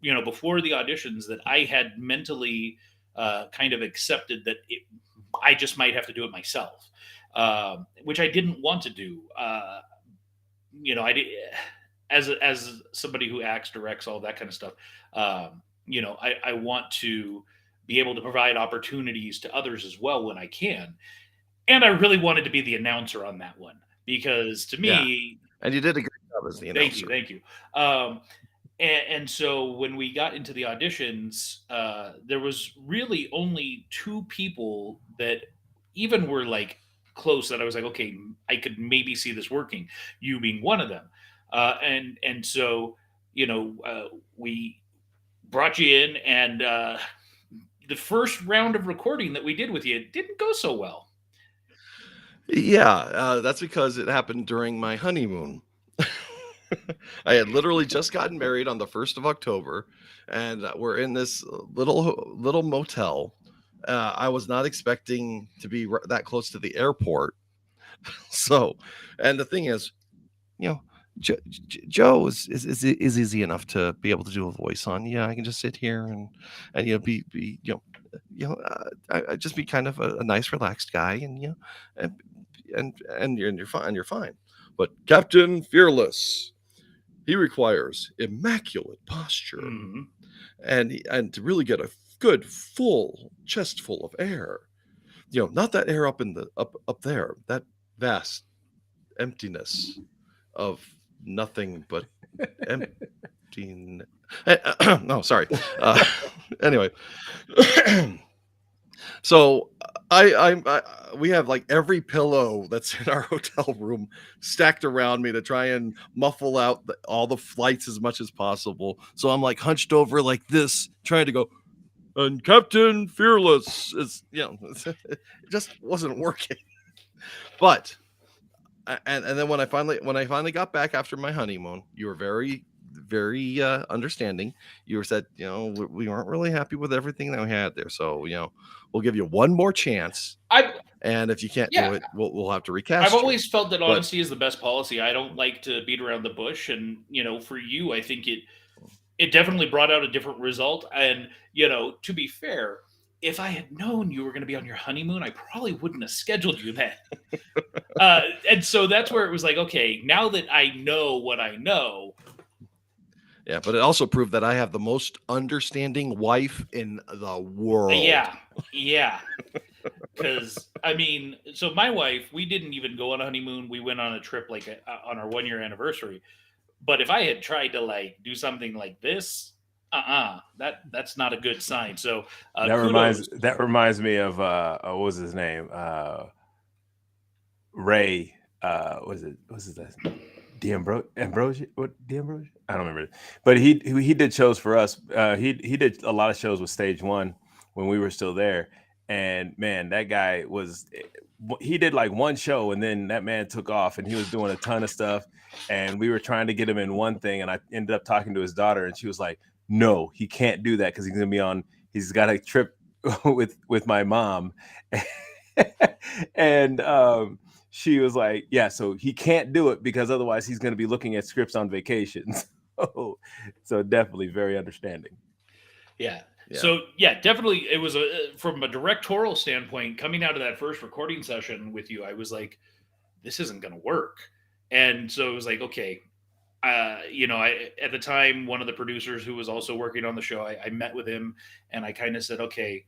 before the auditions, that I had mentally kind of accepted that I just might have to do it myself, which I didn't want to do. I did as somebody who acts, directs, all that kind of stuff. I want to be able to provide opportunities to others as well when I can. And I really wanted to be the announcer on that one because to Yeah. me, And you did a great job as the announcer. thank you. And so when we got into the auditions, there was really only two people that even were like close that I was like, okay, I could maybe see this working. You being one of them, and so we brought you in, and the first round of recording that we did with you didn't go so well. Yeah, that's because it happened during my honeymoon. I had literally just gotten married on the 1st of October, and we're in this little motel. I was not expecting to be that close to the airport. So, and the thing is, you know, Joe is easy enough to be able to do a voice on. Yeah, I can just sit here and be I just be kind of a nice relaxed guy, and you're fine. You're fine. But Captain Fearless, he requires immaculate posture Mhm. and to really get a good full chest full of air. Not that air up in the up there, that vast emptiness of nothing but emptiness. No, sorry. Anyway, so we have like every pillow that's in our hotel room stacked around me to try and muffle out all the flights as much as possible. So I'm like hunched over like this, trying to go. And Captain Fearless is, it just wasn't working. But and then when I finally got back after my honeymoon, you were very very understanding. You were said, we weren't really happy with everything that we had there, so we'll give you one more chance, and if you can't Yeah. do it, we'll have to recast I've you. always felt that But- honesty is the best policy. I don't like to beat around the bush, and for you, I think it definitely brought out a different result. And to be fair, if I had known you were going to be on your honeymoon, I probably wouldn't have scheduled you then. And so that's where it was like, okay, now that I know what I know, Yeah, but it also proved that I have the most understanding wife in the world. yeah. Because so my wife, we didn't even go on a honeymoon. We went on a trip like on our 1-year anniversary. But if I had tried to like do something like this, that's not a good sign. So that reminds me of what was his name? Ray. What's his last name? D'Ambrosio? What D'Ambrosio? I don't remember. But he did shows for us. He did a lot of shows with Stage One when we were still there. And man, that guy he did like one show and then that man took off and he was doing a ton of stuff. And we were trying to get him in one thing. And I ended up talking to his daughter and she was like, no, he can't do that because he's got a trip with my mom. And she was like, yeah, so he can't do it because otherwise he's going to be looking at scripts on vacations. So definitely very understanding. Yeah. Yeah. So yeah, definitely it was from a directorial standpoint, coming out of that first recording session with you, I was like, this isn't going to work. And so it was like, okay, at the time, one of the producers who was also working on the show, I met with him and I kind of said, okay,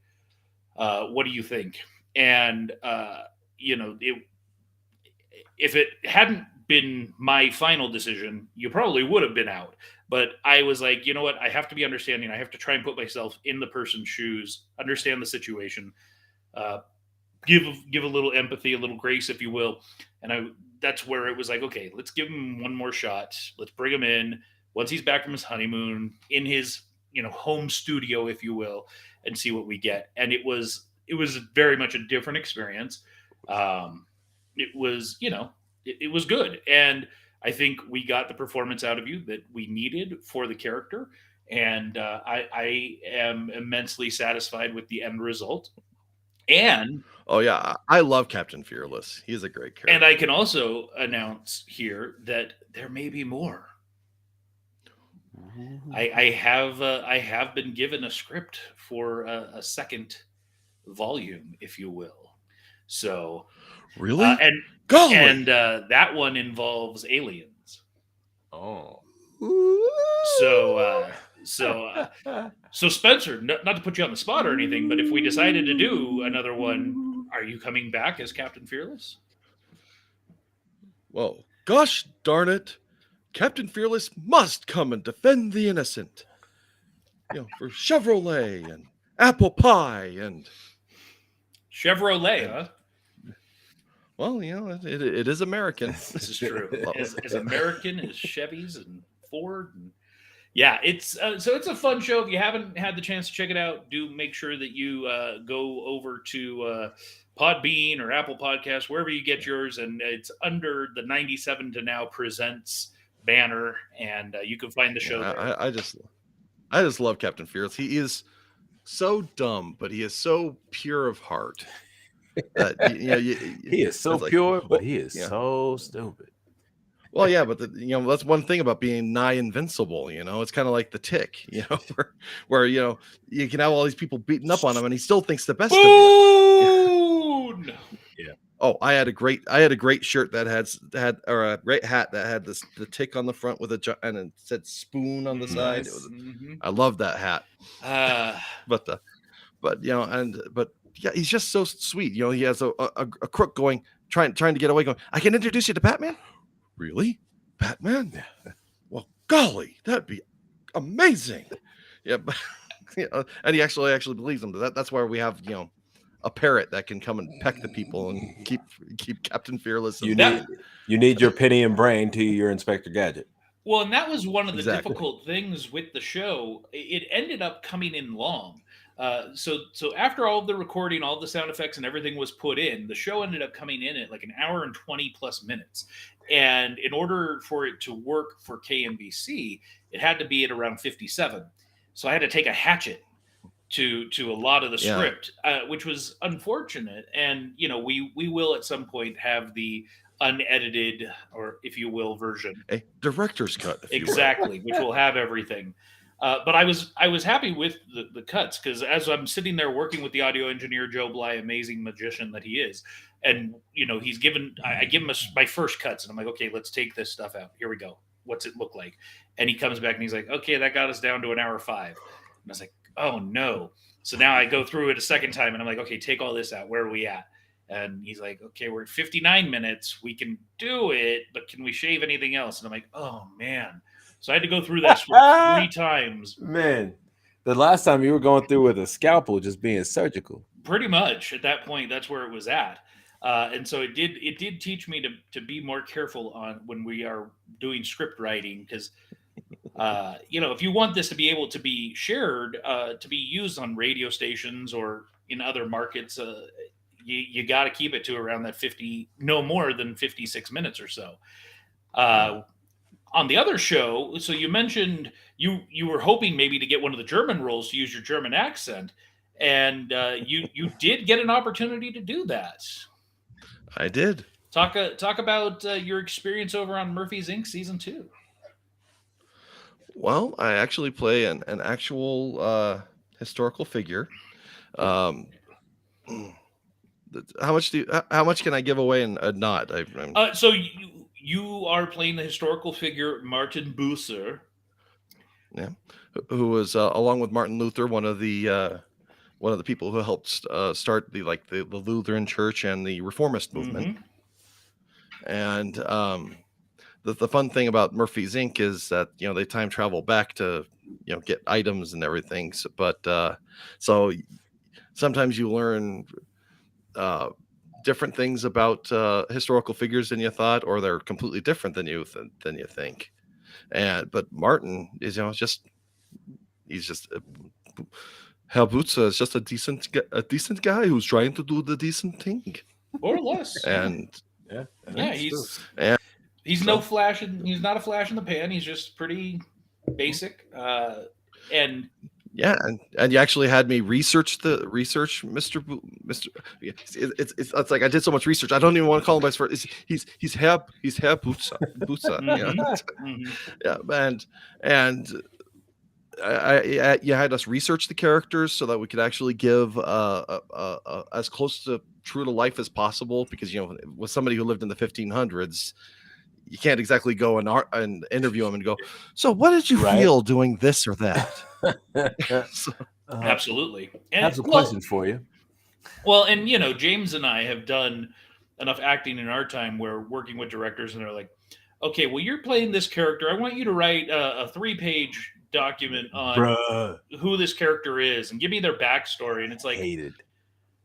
what do you think? And, if it hadn't been my final decision, you probably would have been out. But I was like, you know what? I have to be understanding. I have to try and put myself in the person's shoes, understand the situation, uh, give a little empathy, a little grace, if you will. And that's where it was like, okay, let's give him one more shot. Let's bring him in once he's back from his honeymoon in his home studio, if you will, and see what we get. And it was very much a different experience. It was it was good, and I think we got the performance out of you that we needed for the character, and I am immensely satisfied with the end result. And Oh yeah, I love Captain Fearless. He's a great character. and I can also announce here that there may be more. I have been given a script for a second volume, if you will. So Really? and Golly! that one involves aliens. Oh. So Spencer, not to put you on the spot or anything, but if we decided to do another one, are you coming back as Captain Fearless? Well, gosh darn it. Captain Fearless must come and defend the innocent. For Chevrolet and apple pie and Chevrolet, huh? well, it is American. This is true. As American as Chevys and Ford. And yeah, it's a fun show. If you haven't had the chance to check it out, do make sure that you go over to Podbean or Apple Podcasts, wherever you get yours, and it's under the 97 to Now Presents banner, and you can find the show there. I just love Captain Fearless. He is so dumb, but he is so pure of heart. He is so pure, but he is so stupid. Well, yeah, but that's one thing about being nigh invincible. It's kind of like the Tick. Where you can have all these people beating up on him, and he still thinks the best of you. Yeah. Oh, I had a great shirt that had or a great hat that had the Tick on the front with and it said spoon on the side. I love that hat. But yeah, he's just so sweet. He has a crook trying to get away, going, I can introduce you to Batman. Really? Batman? Well, golly, that'd be amazing. Yeah, but, and he actually believes him. That's why we have a parrot that can come and peck the people and keep Captain Fearless. You need your penny and brain to your Inspector Gadget. Well, and that was one of the difficult things with the show. It ended up coming in long. So after all of the recording, all the sound effects and everything was put in, the show ended up coming in at like an hour and 20 plus minutes. And in order for it to work for KNBC, it had to be at around 57. So I had to take a hatchet to a lot of the script, which was unfortunate. And, we will at some point have the unedited, or if you will, version. A director's cut. Exactly, which will have everything. But I was happy with the cuts, because as I'm sitting there working with the audio engineer, Joe Bly, amazing magician that he is, and I give him my first cuts, and I'm like, okay, let's take this stuff out. Here we go. What's it look like? And he comes back and he's like, okay, that got us down to an hour 5. And I was like, oh no. So now I go through it a second time, and I'm like, okay, take all this out. Where are we at? And he's like, okay, we're at 59 minutes. We can do it, but can we shave anything else? And I'm like, oh man. So I had to go through that script 3 times. Man, the last time you were going through with a scalpel, just being surgical. Pretty much at that point, that's where it was at. And so it did teach me to be more careful on when we are doing script writing, because if you want this to be able to be shared, to be used on radio stations or in other markets, you got to keep it to around that 50, no more than 56 minutes or so. On the other show, so you mentioned you were hoping maybe to get one of the German roles to use your German accent, and you did get an opportunity to do that. I did. Talk about your experience over on Murphy's Inc. season 2. Well, I actually play an actual historical figure. How much can I give away and not? So you are playing the historical figure Martin Bucer. Yeah, who was along with Martin Luther, one of the people who helped start the Lutheran Church and the Reformist movement. Mm-hmm. And the fun thing about Murphy's Inc. is that they time travel back to get items and everything. So sometimes you learn different things about historical figures than you thought, or they're completely different than you think. But Martin is he's just Herr Butzer is just a decent guy who's trying to do the decent thing, more or less. And he's no flash. He's not a flash in the pan. He's just pretty basic. And you actually had me research Mr. It's like I did so much research. I don't even want to call him by his first. He's Herr Butzer. And you had us research the characters so that we could actually give as close to true to life as possible, because with somebody who lived in the 1500s, you can't exactly go and interview him and go, so what did you feel doing this or that? Absolutely. And I have some questions for you. Well, and James and I have done enough acting in our time where working with directors and they're like, okay, well, you're playing this character. I want you to write a 3-page document on who this character is and give me their backstory. And it's like,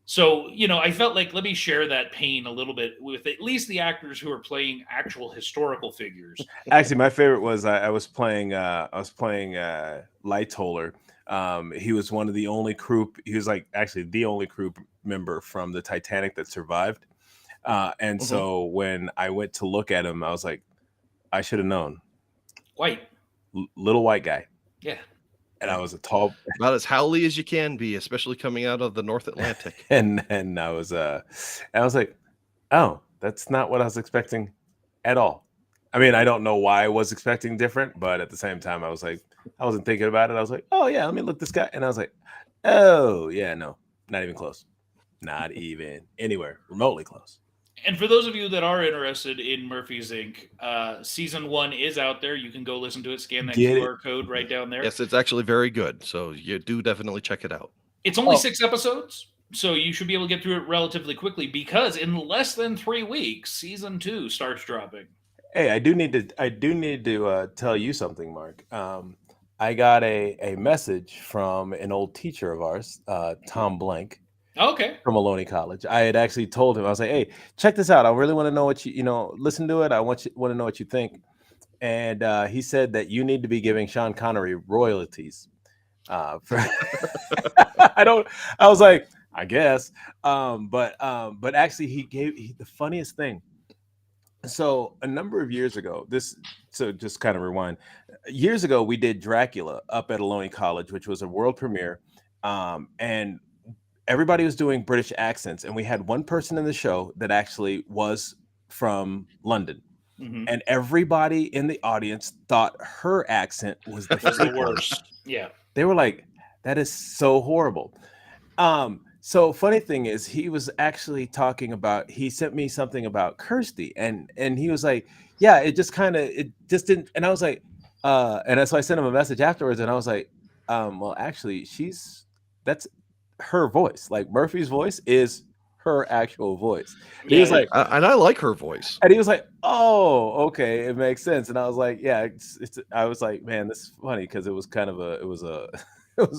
so, I felt like, let me share that pain a little bit with at least the actors who are playing actual historical figures. Actually, my favorite was I was playing Lightoller. He was one of the only crew. He was actually the only crew member from the Titanic that survived. And so when I went to look at him, I was like, I should have known. White. Little white guy. Yeah. And I was about as howly as you can be, especially coming out of the North Atlantic. and I was like, oh, that's not what I was expecting at all. I mean, I don't know why I was expecting different, but at the same time, I was like, I wasn't thinking about it. I was like, oh yeah, let me look this guy. And I was like, oh yeah, no, not even close. Not even anywhere remotely close. And for those of you that are interested in Murphy's Inc., season 1 is out there. You can go listen to it, scan that QR code right down there. Yes, it's actually very good. So you do definitely check it out. It's only 6 episodes, so you should be able to get through it relatively quickly, because in less than 3 weeks, season 2 starts dropping. Hey, I do need to tell you something, Mark. I got a message from an old teacher of ours, Tom Blank. Okay. From Ohlone College. I had actually told him, I was like, hey, check this out. I really want to know what listen to it. I want to know what you think. And he said that you need to be giving Sean Connery royalties. I was like, I guess. But actually the funniest thing. So a number of years ago, so just kind of rewind. Years ago, we did Dracula up at Ohlone College, which was a world premiere. And everybody was doing British accents, and we had one person in the show that actually was from London. Mm-hmm. And everybody in the audience thought her accent was the worst. Yeah. They were like, that is so horrible. So funny thing is, he was actually talking about, he sent me something about Kirsty, and he was like, yeah, it just didn't. And I was like, and so I sent him a message afterwards, and I was like, well, actually, that's her voice. Like, Murphy's voice is her actual voice. And he was like, and I like her voice. And he was like, oh, okay, it makes sense. And I was like, yeah, I was like, man, this is funny, because it was kind of it was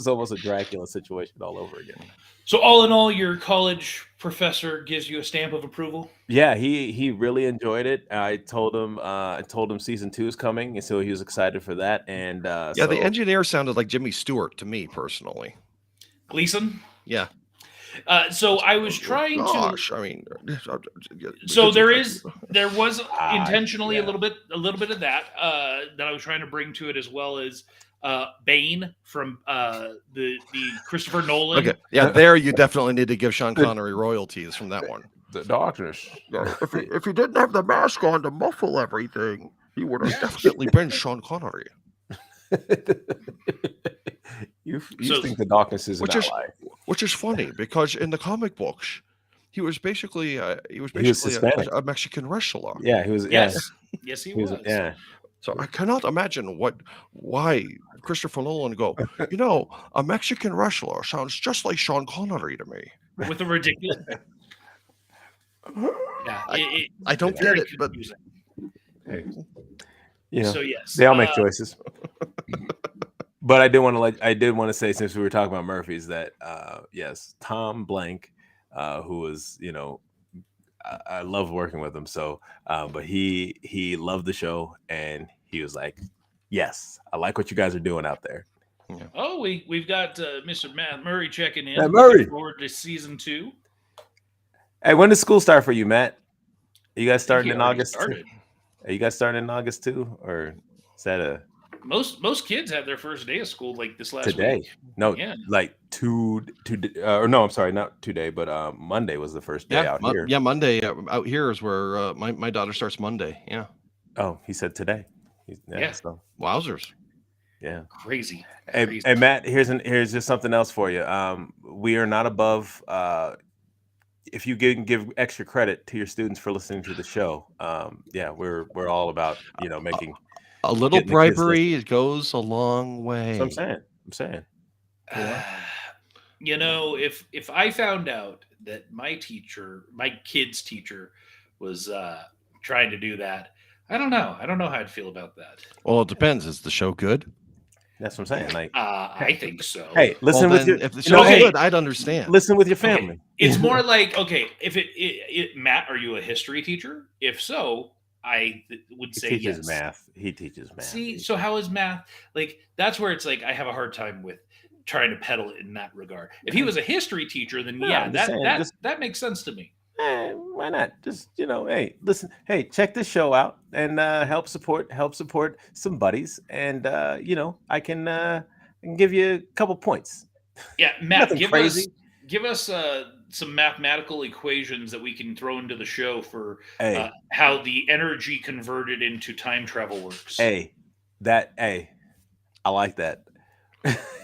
almost a Dracula situation all over again. So all in all, your college professor gives you a stamp of approval? Yeah, he really enjoyed it. I told him season 2 is coming, and so he was excited for that. And the engineer sounded like Jimmy Stewart to me personally. Gleason? Yeah. So I was trying to. Gosh, I mean, So there was intentionally yeah. a little bit of that that I was trying to bring to it, as well as Bane from the Christopher Nolan. Okay, yeah, there you definitely need to give Sean Connery royalties from that one. The darkness. Yeah, if he didn't have the mask on to muffle everything, he would have definitely been Sean Connery. you So- think the darkness is an ally. Which is funny because in the comic books, he was basically Hispanic. a Mexican wrestler. Yeah, he was. Yes, yes, he he was. was. Yeah, So I cannot imagine why Christopher Nolan go, a Mexican wrestler sounds just like Sean Connery to me. With a ridiculous. Yeah, I don't get very it, but confusing. hey, you know, So yes, they all make choices. But I did want to say, since we were talking about Murphys, that yes, Tom Blank, who was, I love working with him. So, but he loved the show, and he was like, "Yes, I like what you guys are doing out there." Oh, we've got Mr. Matt Murray checking in. Matt Murray. Looking forward to season 2. Hey, when does school start for you, Matt? Are you guys starting He in already August? started. Are you guys starting in August too, or is that a Most kids had their first day of school like this last today? week. No, Yeah. like or no, I'm sorry, not today, but Monday was the first day out here. Yeah, Monday out here is where my daughter starts Monday. Yeah. Oh, he said today. Yeah. So, Wowzers. yeah. Crazy. Hey, Matt, here's just something else for you. We are not above. If you can give extra credit to your students for listening to the show, yeah, we're all about making A little getting the kids bribery, it goes a long way. So I'm saying. If I found out that my kid's teacher was trying to do that, I don't know how I'd feel about that. Well, it depends. Is the show good? That's what I'm saying. Like, I think so. hey, listen Well, with then your if the show's hey, good, I'd understand. listen with your Okay, family. it's more like, okay, if Matt, are you a history teacher? If so, I would He say teaches yes. math. He teaches math. See, so how is math? Like, that's where it's like I have a hard time with trying to peddle it in that regard. If he was a history teacher, then No, yeah, I'm just saying, that makes sense to me. Why not? Just hey, listen, hey, check this show out and help support some buddies, and I can give you a couple points. Yeah, Matt, Nothing crazy. give us some mathematical equations that we can throw into the show for Hey, how the energy converted into time travel works. I like that.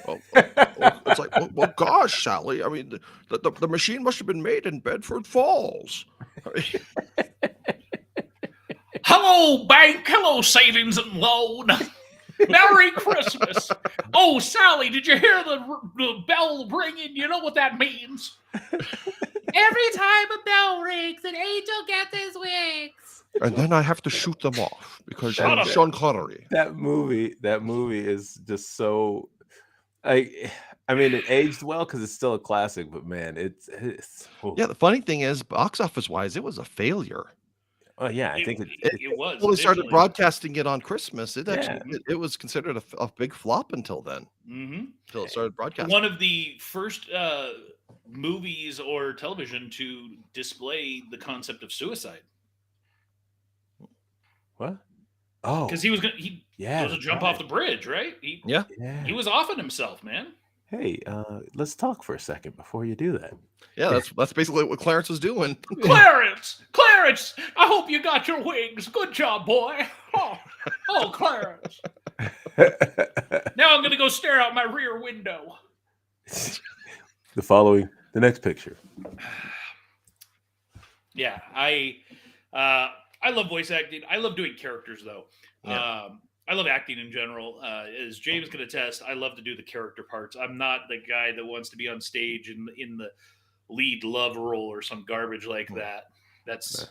Well, it's like, well, gosh, Sally. I mean, the machine must have been made in Bedford Falls. Hello, bank. Hello, savings and loan. Merry Christmas. Oh, Sally, did you hear the bell ringing? You know what that means? Every time a bell rings, an angel gets his wings. And then I have to shoot them off because Shut I'm up. Sean Connery. That movie is just so. I mean, it aged well because it's still a classic, but man, it's Yeah, the funny thing is, box office wise, it was a failure. Oh yeah, I think it was. When they started initially. broadcasting it on Christmas, it Yeah. actually it was considered a big flop until then. Mhm. Until it started broadcasting. One of the first movies or television to display the concept of suicide, what? Oh, because he was going to yeah, jump off the bridge, right? He Yeah. he was offing himself, man. Hey, let's talk for a second before you do that. Yeah, that's basically what Clarence was doing. Clarence, I hope you got your wings. Good job, boy. Oh, Clarence. Now I'm going to go stare out my rear window. The next picture. Yeah, I love voice acting. I love doing characters, though. Yeah. I love acting in general. As James can attest, I love to do the character parts. I'm not the guy that wants to be on stage in the lead love role or some garbage like that. That's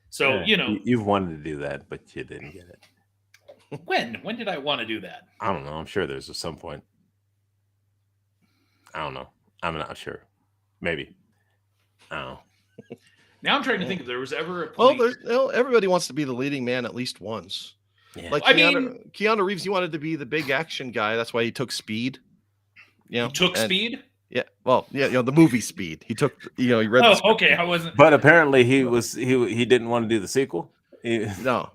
so Yeah, you've wanted to do that, but you didn't get it. when did I want to do that? I don't know. I'm sure there's at some point. I don't know. I'm not sure. Maybe. I don't know. Now I'm trying to think if there was ever a Well, point. everybody wants to be the leading man at least once. Yeah. Like I Keanu Reeves, he wanted to be the big action guy. That's why he took Speed. He took and- Speed. Yeah, well, yeah, the movie Speed. He took, he read. The script. okay. I wasn't. But apparently he didn't want to do the sequel. No,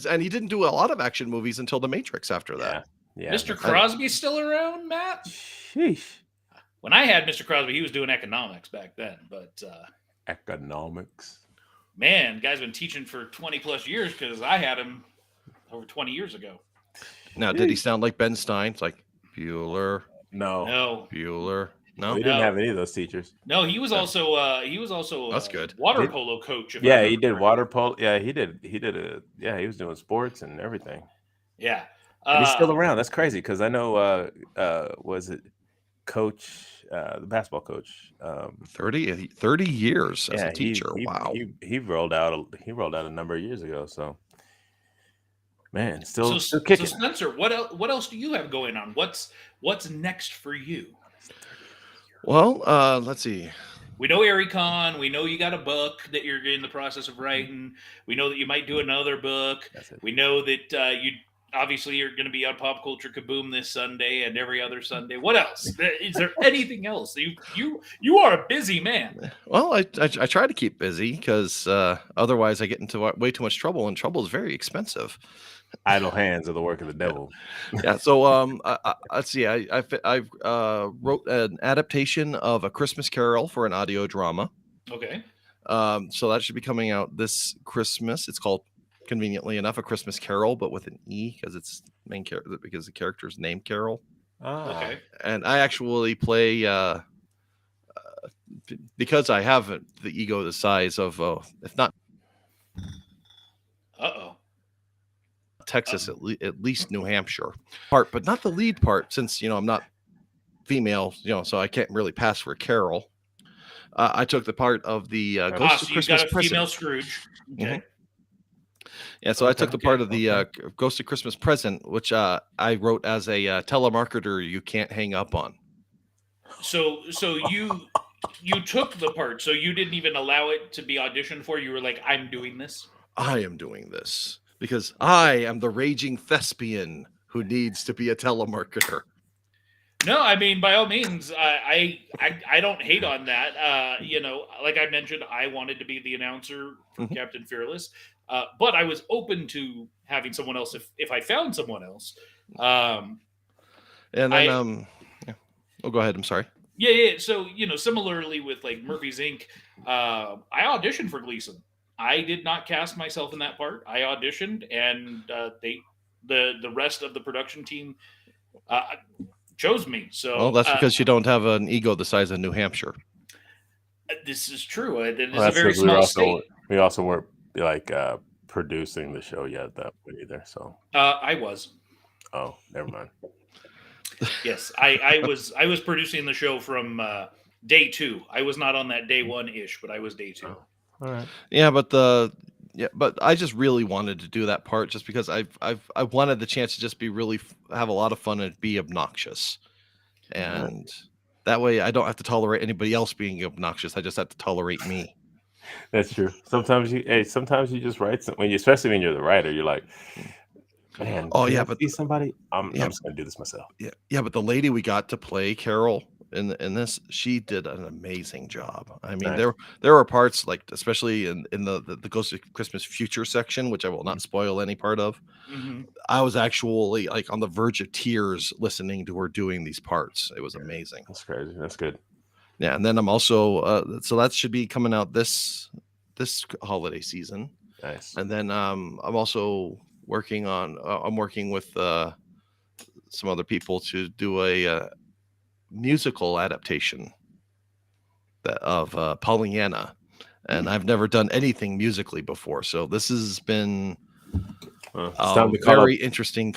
and he didn't do a lot of action movies until The Matrix. After that, Yeah. Mr. Crosby's still around, Matt? Sheesh. When I had Mr. Crosby, he was doing economics back then. But Economics. man, guy's been teaching for 20 plus years because I had him over 20 years ago. now did he sound like Ben Stein? It's like Bueller, No. Bueller. No, We didn't have any of those teachers. No, he was also That's good. water Did- polo coach. if I Yeah, remember he did correctly. water polo. Yeah, he did. He was doing sports and everything. Yeah. And he's still around. That's crazy because I know was it coach the basketball coach 30 years as a teacher. Wow. He rolled out a number of years ago. So man, still So kicking. Spencer, what else do you have going on? What's next for you? Well, let's see. We know Ericon. We know you got a book that you're in the process of writing. We know that you might do another book. That's it. We know that you obviously you're going to be on Pop Culture Kaboom this Sunday and every other Sunday. What else? Is there anything else? You are a busy man. Well, I try to keep busy because otherwise I get into way too much trouble, and trouble is very expensive. Idle hands are the work of the devil. Yeah. So let's see. I wrote an adaptation of A Christmas Carol for an audio drama. Okay. So that should be coming out this Christmas. It's called, conveniently enough, A Christmas Carol, but with an E because it's main character, because the character's named Carol. Okay. And I actually play because I have the ego the size of if not Uh-oh. Texas, at least New Hampshire part, but not the lead part, since I'm not female, so I can't really pass for Carol. I took the part of the Ghost of So you've Christmas got a female Present. Scrooge. Okay. Yeah, so I took the part of the Okay. Ghost of Christmas Present, which I wrote as a telemarketer you can't hang up on. So you took the part, so you didn't even allow it to be auditioned for. You were like, I'm doing this. I am doing this because I am the raging thespian who needs to be a telemarketer. No, I mean, by all means, I don't hate on that. Like I mentioned, I wanted to be the announcer for Mhm. Captain Fearless, but I was open to having someone else if I found someone else. And then, yeah. Oh, go ahead. I'm sorry. Yeah. So similarly with like Murphy's Inc., I auditioned for Gleason. I did not cast myself in that part. I auditioned, and the rest of the production team chose me. So Well, that's because you don't have an ego the size of New Hampshire. this is true. It is Well, a that's very 'cause we small also state. we also weren't like producing the show yet that way either. So I was. never mind. Yes, I was producing the show from day 2. I was not on that day 1-ish, but I was day 2. Oh. All right. Yeah, but I just really wanted to do that part just because I wanted the chance to just be really have a lot of fun and be obnoxious, and that way I don't have to tolerate anybody else being obnoxious. I just have to tolerate me. That's true. Sometimes you just write something, especially when you're the writer. You're like, man. Oh, can yeah, I but see somebody. I'm yeah. just gonna do this myself. Yeah, but the lady we got to play Carol in this, she did an amazing job. I mean, Nice. there were parts, like especially in the Ghost of Christmas Future section, which I will not spoil any part of. Mhm. I was actually like on the verge of tears listening to her doing these parts. It was amazing. That's crazy. That's good. Yeah, and then I'm also so that should be coming out this holiday season. Nice. And then I'm also working on I'm working with some other people to do a musical adaptation of Pollyanna, and I've never done anything musically before, so this has been It's a time to call very up, interesting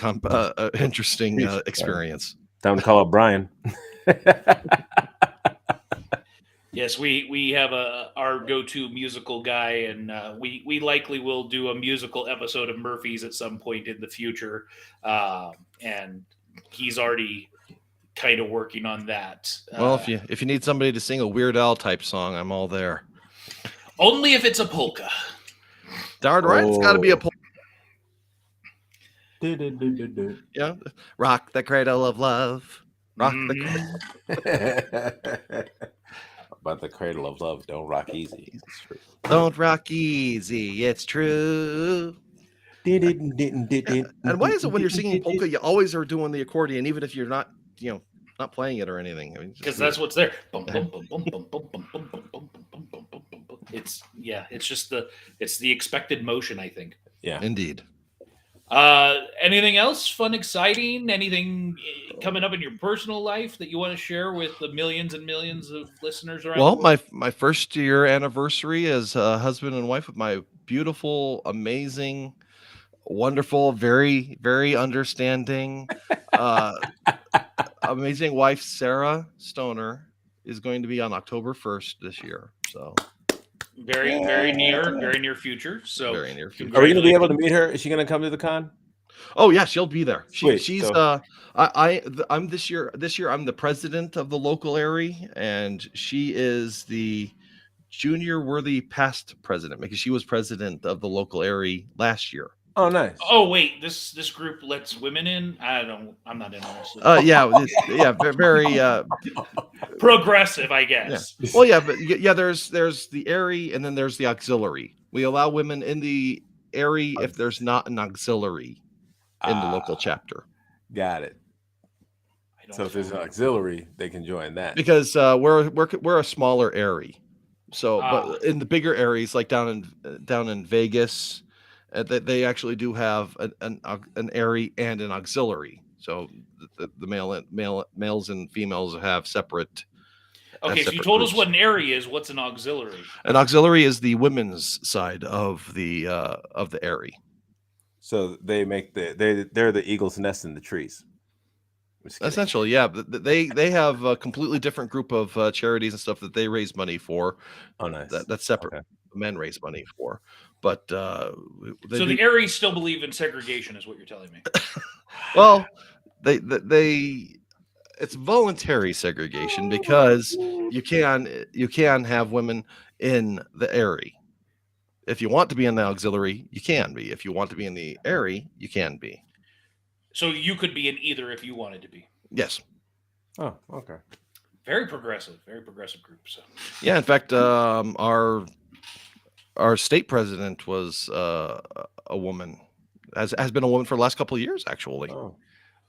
experience. time to call up Brian. Yes, we have our go-to musical guy, and we likely will do a musical episode of Murphy's at some point in the future, and he's already kind of working on that. Well, if you need somebody to sing a Weird Al type song, I'm all there. Only if it's a polka. Darn right, it's got to be a Do. yeah, rock the cradle of love. Rock Mhm. About the cradle of love, don't rock easy. It's true. Don't rock easy. It's true. And why is it when you're singing polka, you always are doing the accordion, even if you're not, not playing it or anything? I mean, Because that's what's there. Bum, bum, bum, bum, bum, bum, bum, bum, bum, bum, bum, bum, bum, bum, bum. It's just the expected motion, I think. Yeah. indeed. Anything else fun, exciting? Anything coming up in your personal life that you want to share with the millions and millions of listeners around? Well, the world? my first year anniversary as husband and wife with my beautiful, amazing, wonderful, very, very understanding, uh, amazing wife Sarah Stoner is going to be on October 1st this year. So very near future. So very near future. Are we going to be able to meet her? Is she going to come to the con? Oh yeah, she'll be there. Sweet, She's so- I'm this year I'm the president of the local area, and she is the junior worthy past president because she was president of the local area last year. Oh, nice. Oh wait, this group lets women in. I'm not interested. Yeah, very Progressive, I guess. well, yeah, but there's the area and then there's the auxiliary. We allow women in the area if there's not an auxiliary in the local chapter. Got it. I don't So if there's an know. auxiliary, they can join that. Because we're a smaller area, so Ah. but in the bigger areas like down in Vegas, they actually do have an area and an auxiliary. So the males and females have separate. Okay, so you separate told us groups. what an area is. What's an auxiliary? An auxiliary is the women's side of the area. So they make they're the eagle's nest in the trees. Just kidding. Essentially, yeah. But they have a completely different group of charities and stuff that they raise money for. Oh, nice. That's separate. Okay. Men raise money for, but The Aries still believe in segregation, is what you're telling me. well, they it's voluntary segregation because you can have women in the area. If you want to be in the auxiliary, you can be. If you want to be in the area, you can be. So you could be in either if you wanted to be. Yes. Oh, okay. Very progressive group. So Yeah. In fact, our state president was a woman. Has been a woman for the last couple of years, actually.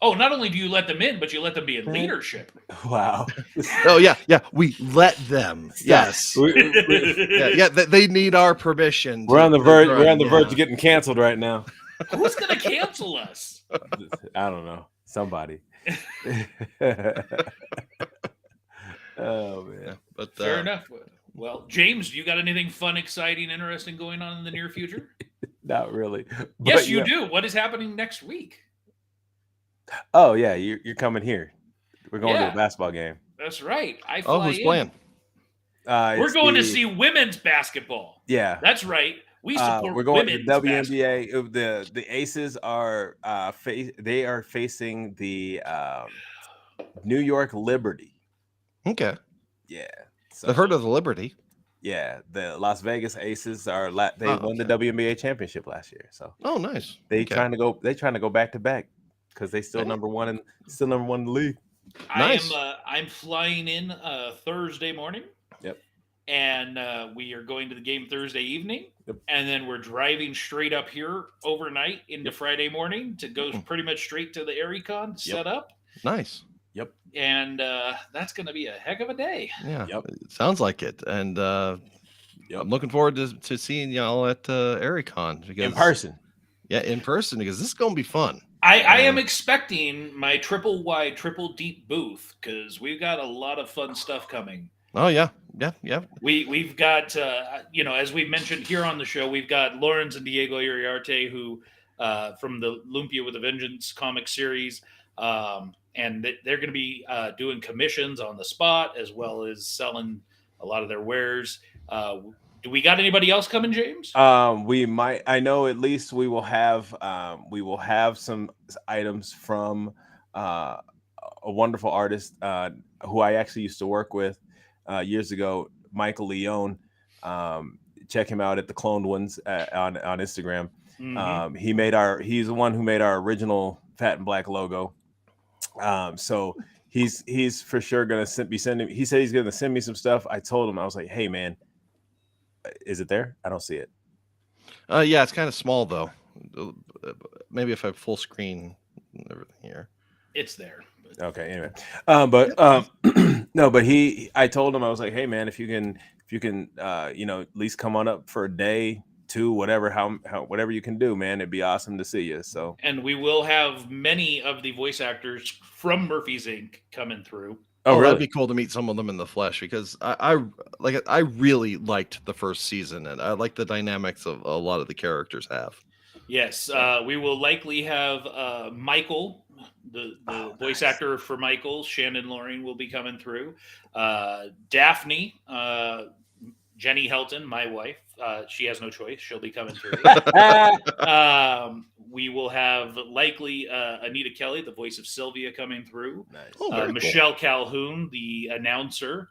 Oh, not only do you let them in, but you let them be in leadership. wow. Oh yeah. We let them. Yes. Yeah. They need our permission. We're on the verge. We're on the verge Yeah. of getting canceled right now. Who's gonna cancel us? I don't know. Somebody. Oh man. Yeah, but Fair enough. Well, James, do you got anything fun, exciting, interesting going on in the near future? Not really. Yes, But you yeah. do. What is happening next week? Oh yeah, you're coming here. We're going to Yeah. a basketball game. That's right. I oh, fly who's in. playing? We're It's going to the- see women's basketball. Yeah. That's right. We support we're going to women's the basketball. WNBA. The Aces are they are facing the New York Liberty. Okay. Yeah. So, I've heard of the Liberty. Yeah, the Las Vegas Aces are they Oh, won the WNBA championship last year. So Oh, nice. they Okay. trying to go back to back because they still Yeah. number one in the league. Nice. I'm flying in Thursday morning. Yep. And we are going to the game Thursday evening. Yep. And then we're driving straight up here overnight into Friday morning to go pretty much straight to the ArieCon set up. Nice. Yep. And that's going to be a heck of a day. Yeah. Yep. It sounds like it. And I'm looking forward to seeing y'all at ArieCon because In person. Yeah, in person because this is going to be fun. I am expecting my triple wide, triple deep booth because we've got a lot of fun stuff coming. Oh yeah. We've got as we mentioned here on the show, we've got Lawrence and Diego Iriarte who from the Lumpia with a Vengeance comic series, and they're going to be doing commissions on the spot as well as selling a lot of their wares. Do we got anybody else coming, James? We might. I know at least we will have some items from a wonderful artist who I actually used to work with years ago, Michael Leone. Check him out at the Cloned Ones on Instagram. Mm-hmm. He's the one who made our original Fat and Black logo. So he's for sure gonna be sending. He said he's gonna send me some stuff. I told him, I was like, hey man, is it there? I don't see it. Yeah, it's kind of small though. Maybe if I have full screen and everything here. It's there. Okay, anyway, no, but I told him, I was like, hey man, if you can, at least come on up for a day, two, whatever, how whatever you can do, man, it'd be awesome to see you. So, And we will have many of the voice actors from Murphy's Inc. coming through. Oh, really? that'd be cool to meet some of them in the flesh because I really liked the first season and I like the dynamics of a lot of the characters have. Yes, we will likely have Michael, the voice actor for Michael, Shannon Loring will be coming through. Daphne, Jenny Helton, my wife, she has no choice. She'll be coming through. We will have likely Anita Kelly, the voice of Sylvia, coming through. Nice. Oh, very cool. Michelle Calhoun, the announcer.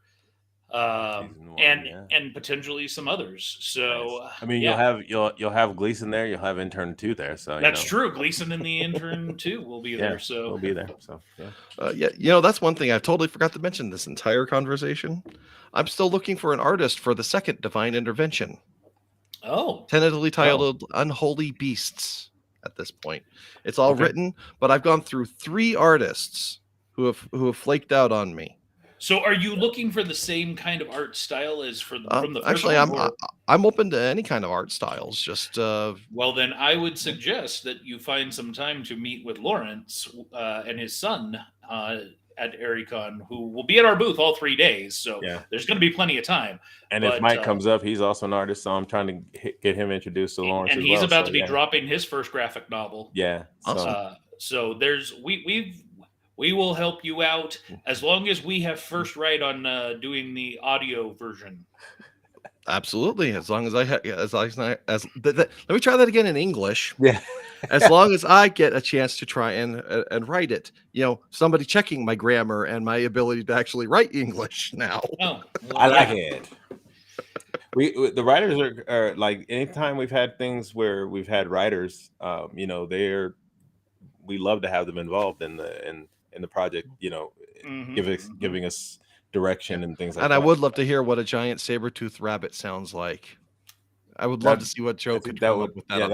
And potentially some others. So nice. I mean, yeah. you'll have Gleason there. You'll have intern 2 there. So That's true. Gleason and the intern too will be there. So we'll be there. So yeah, that's one thing I totally forgot to mention this entire conversation. I'm still looking for an artist for the second Divine Intervention. Tentatively titled Unholy Beasts at this point. It's all written, but I've gone through 3 artists who have flaked out on me. So are you looking for the same kind of art style as from the first actually one, I'm open to any kind of art styles. Just well, then I would suggest that you find some time to meet with Lawrence and his son at ArieCon, who will be at our booth all 3 days. So there's going to be plenty of time. And if Mike comes up, he's also an artist, so I'm trying to get him introduced to Lawrence. And he's about to be dropping his first graphic novel. Yeah. Awesome. So there's we will help you out as long as we have first right on doing the audio version. Absolutely, as long as let me try that again in English. Yeah. As long as I get a chance to try and write it, somebody checking my grammar and my ability to actually write English now. Oh, well, I like it. The writers are like, anytime we've had things where we've had writers, we love to have them involved in the project, giving us direction and things like that. And I would love to hear what a giant saber-toothed rabbit sounds like. I would love to see what Joe could come up with that. Yeah,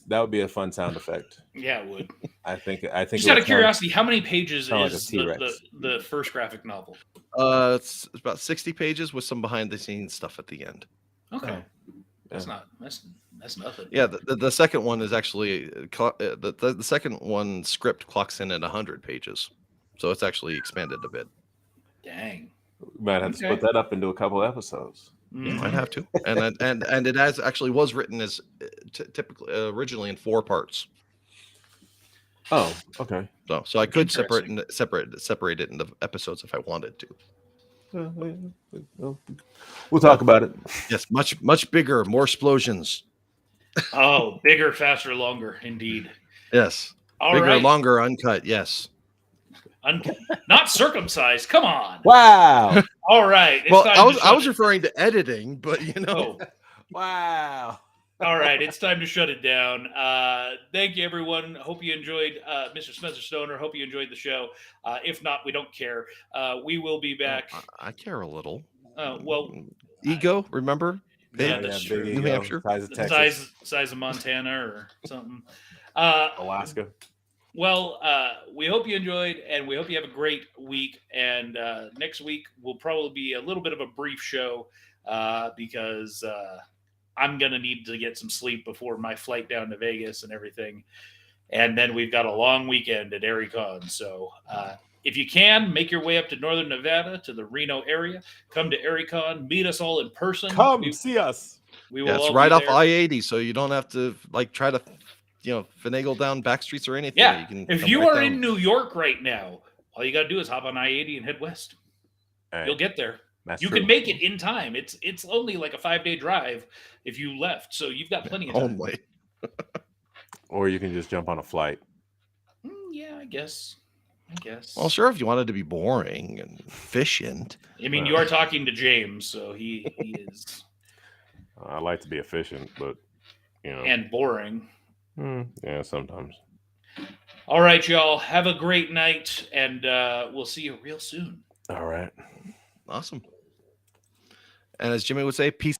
that would be a fun sound effect. Yeah, it would. I think. Just out of curiosity, how many pages is like the first graphic novel? It's about 60 pages with some behind-the-scenes stuff at the end. Okay, that's nothing. Yeah, the second one is actually the second one script clocks in at 100 pages, so it's actually expanded a bit. Dang, we might have to split that up into a couple episodes. You might have to, and it was written as typically originally in 4 parts. Oh, okay. So I could separate it into episodes if I wanted to. We'll talk about it. Yes, much bigger, more explosions. Oh, bigger, faster, longer, indeed. Yes, bigger, longer, uncut. Yes, not circumcised. Come on. Wow. All right. Well, I was referring to editing, but Wow. All right, it's time to shut it down. Thank you, everyone. Hope you enjoyed Mr. Spencer Stoner. Hope you enjoyed the show. If not, we don't care. We will be back. I care a little. Well, ego, remember? Yeah, that's true. New Hampshire, size of Texas, size of Montana, or something. Alaska. Well, we hope you enjoyed, and we hope you have a great week. And next week will probably be a little bit of a brief show because I'm going to need to get some sleep before my flight down to Vegas and everything. And then we've got a long weekend at ArieCon. So if you can, make your way up to Northern Nevada, to the Reno area. Come to ArieCon. Meet us all in person. Come see us. We will it's all right be off there. I-80, so you don't have to try to finagle down back streets or anything. Yeah, you can if you are in New York right now, all you got to do is hop on I-80 and head west. Right. You'll get there. You can make it in time. It's only like a 5-day drive if you left, so you've got plenty of time. Only. Or you can just jump on a flight. Yeah, I guess. Well, sure, if you wanted to be boring and efficient. I mean, you are talking to James, so he is. I like to be efficient, but and boring. Yeah, sometimes. All right, y'all. Have a great night, and we'll see you real soon. All right. Awesome. And as Jimmy would say, peace.